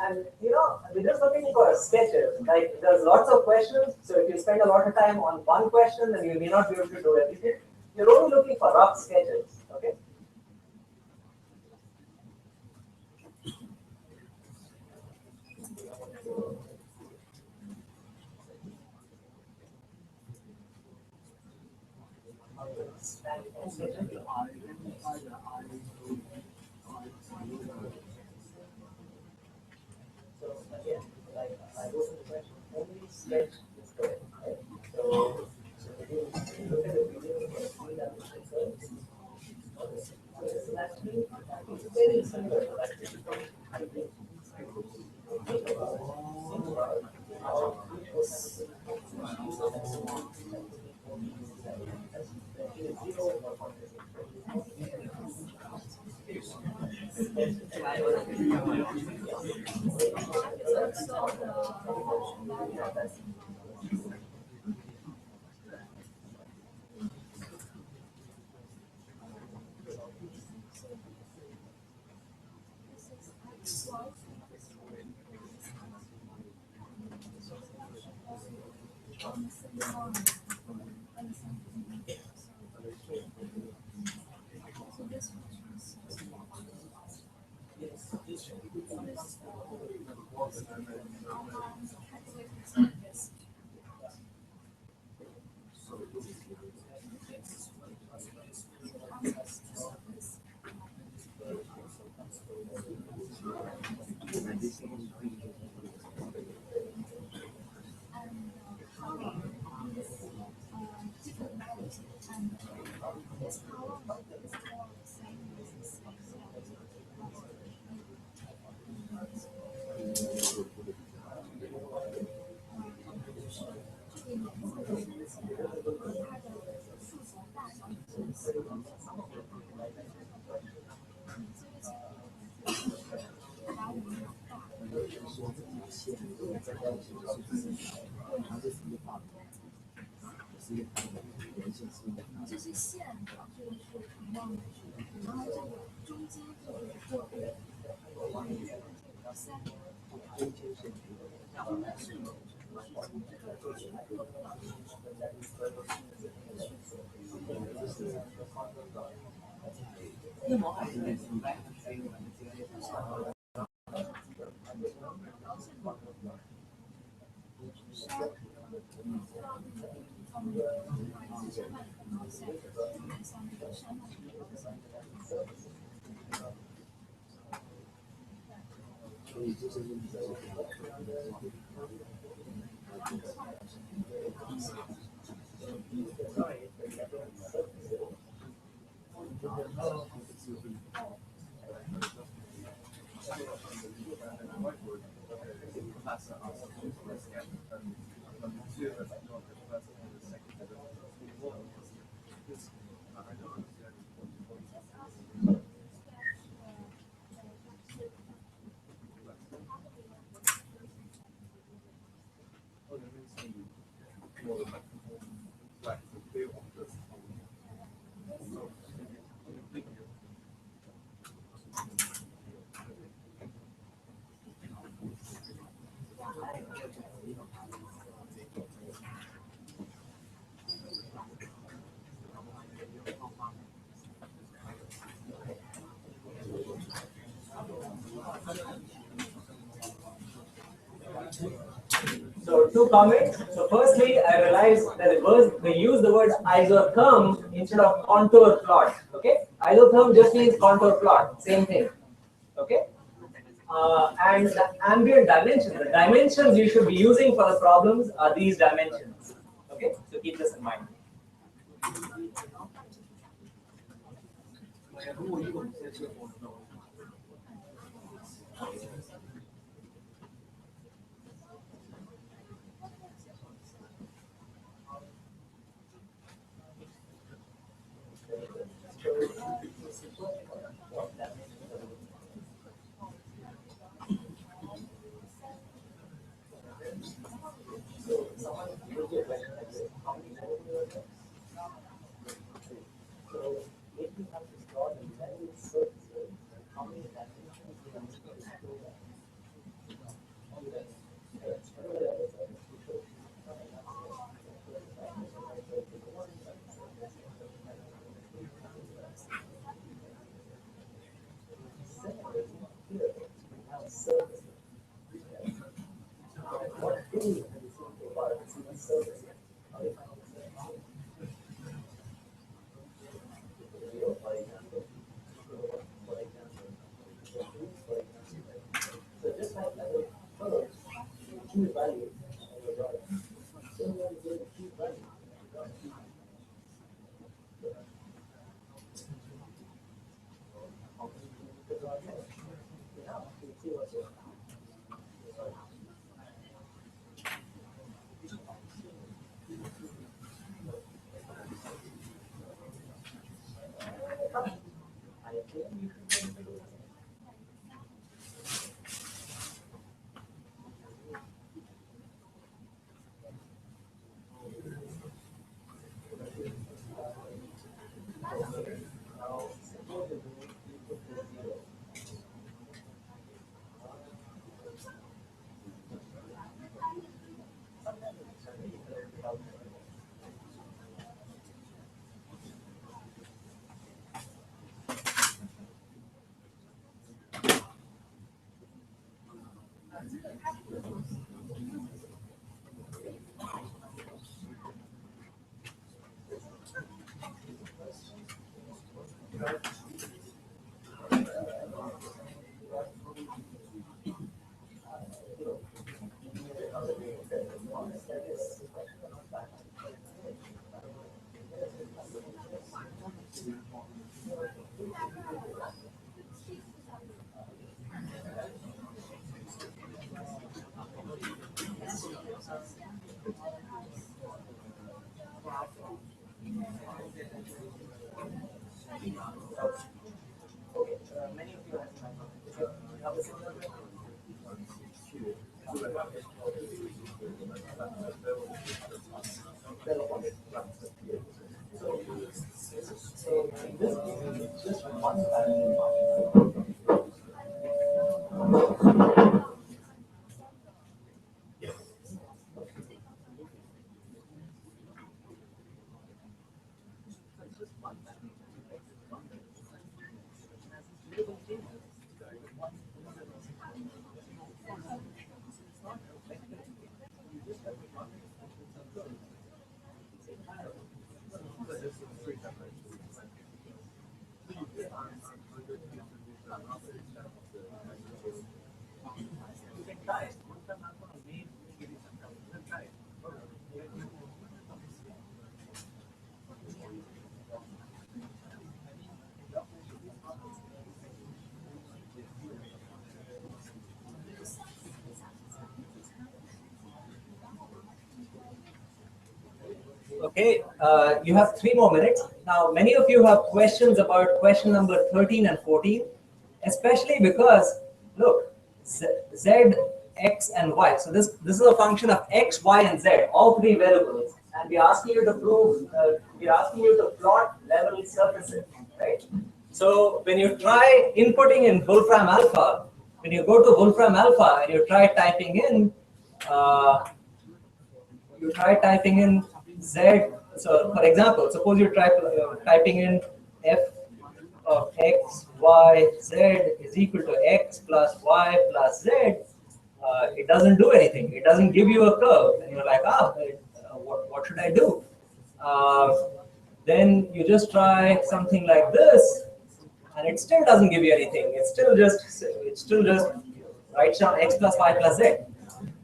And we're just looking for sketches. Like there's lots of questions, so if you spend a lot of time on one question, then you may not be able to do everything. You're only looking for rough sketches. Okay. So again, like I go to the question, only sketch is correct, right? So if you look at the video, you can see that the curves. Okay. So this is actually very similar to that. I think. So two comments. So firstly, I realized that they use the word isotherm instead of contour plot. Okay, isotherm just means contour plot, same thing. Okay, and the ambient dimension, the dimensions you should be using for the problems are these dimensions. Okay, so keep this in mind. Okay, you have 3 more minutes. Now, many of you have questions about question number 13 and 14, especially because, look, Z, X, and Y. So this is a function of X, Y, and Z, all three variables. And we're asking you to prove, we're asking you to plot level surfaces, right? So when you try inputting in Wolfram alpha, when you go to Wolfram alpha and you try typing in, Z. So, for example, suppose you try typing in f of x, y, z is equal to x plus y plus z. It doesn't do anything. It doesn't give you a curve, and you're like, what should I do? Then you just try something like this, and it still doesn't give you anything. It's still just writes down x plus y plus z.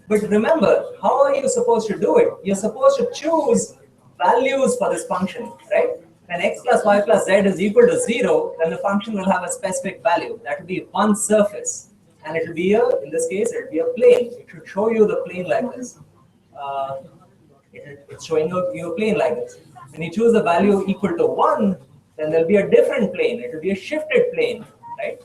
But remember, how are you supposed to do it? You're supposed to choose values for this function, right? When x plus y plus z is equal to 0, then the function will have a specific value. That will be one surface. And it will be in this case, it will be a plane. It should show you the plane like this. It's showing you a plane like this. When you choose the value equal to 1, then there'll be a different plane. It will be a shifted plane, right?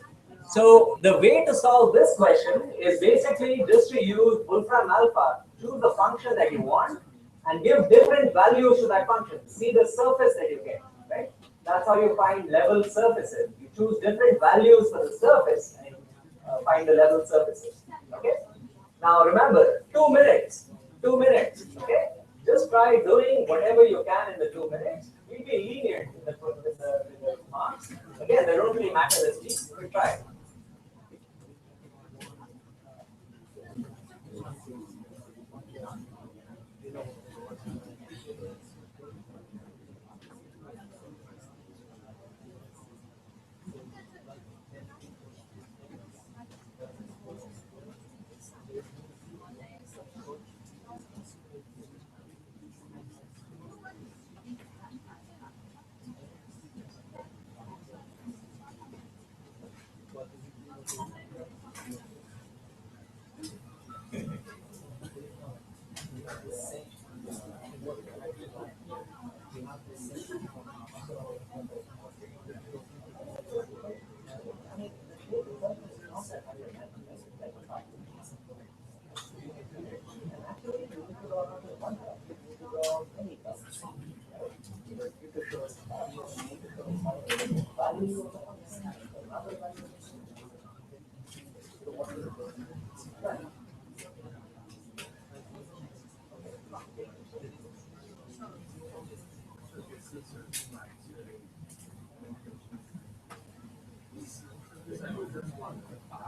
So the way to solve this question is basically just to use Wolfram alpha, choose the function that you want, and give different values to that function. See the surface that you get, right? That's how you find level surfaces. You choose different values for the surface and find the level surfaces. Okay. Now remember, 2 minutes. 2 minutes. Okay. Just try doing whatever you can in the 2 minutes. We'll be lenient in the marks. Again, they don't really matter this week. We'll try.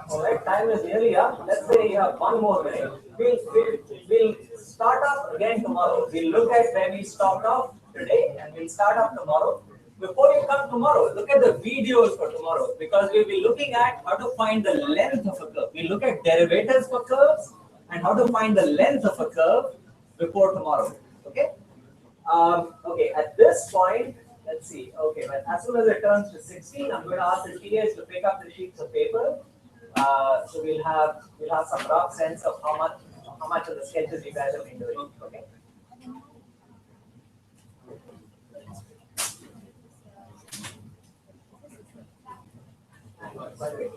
All right, time is nearly up. Let's say you have 1 more minute. We'll start up again tomorrow. We'll look at where we stopped off today and we'll start up tomorrow. Before you come tomorrow, look at the videos for tomorrow because we'll be looking at how to find the length of a curve. We'll look at derivatives for curves and how to find the length of a curve before tomorrow. Okay? Okay, at this point, let's see. Okay, but as soon as it turns to 16, I'm going to ask the TAs to pick up the sheets of paper. So we'll have some rough sense of how much of the sketches you guys have been doing. Okay. By the way,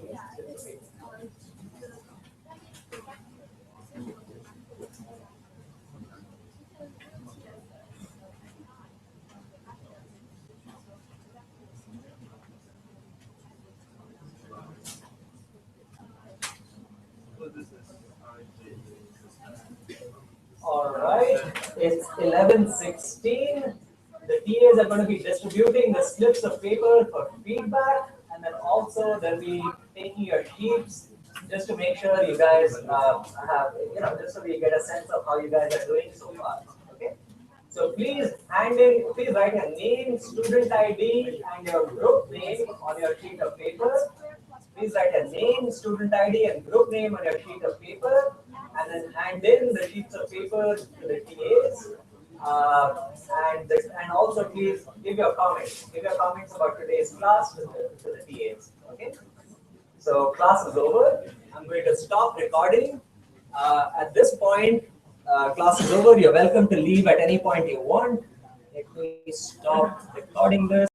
all right, it's 11:16. The TAs are going to be distributing the slips of paper for feedback, and then also they'll be taking your sheets just to make sure you guys have, just so we get a sense of how you guys are doing so far. Okay. So please write your name, student ID, and your group name on your sheet of paper. Please write your name, student ID, and group name on your sheet of paper, and then hand in the sheets of paper to the TAs. And also please give your comments. Give your comments about today's class to the TAs. Okay. So class is over. I'm going to stop recording. At this point, class is over. You're welcome to leave at any point you want. Let me stop recording this.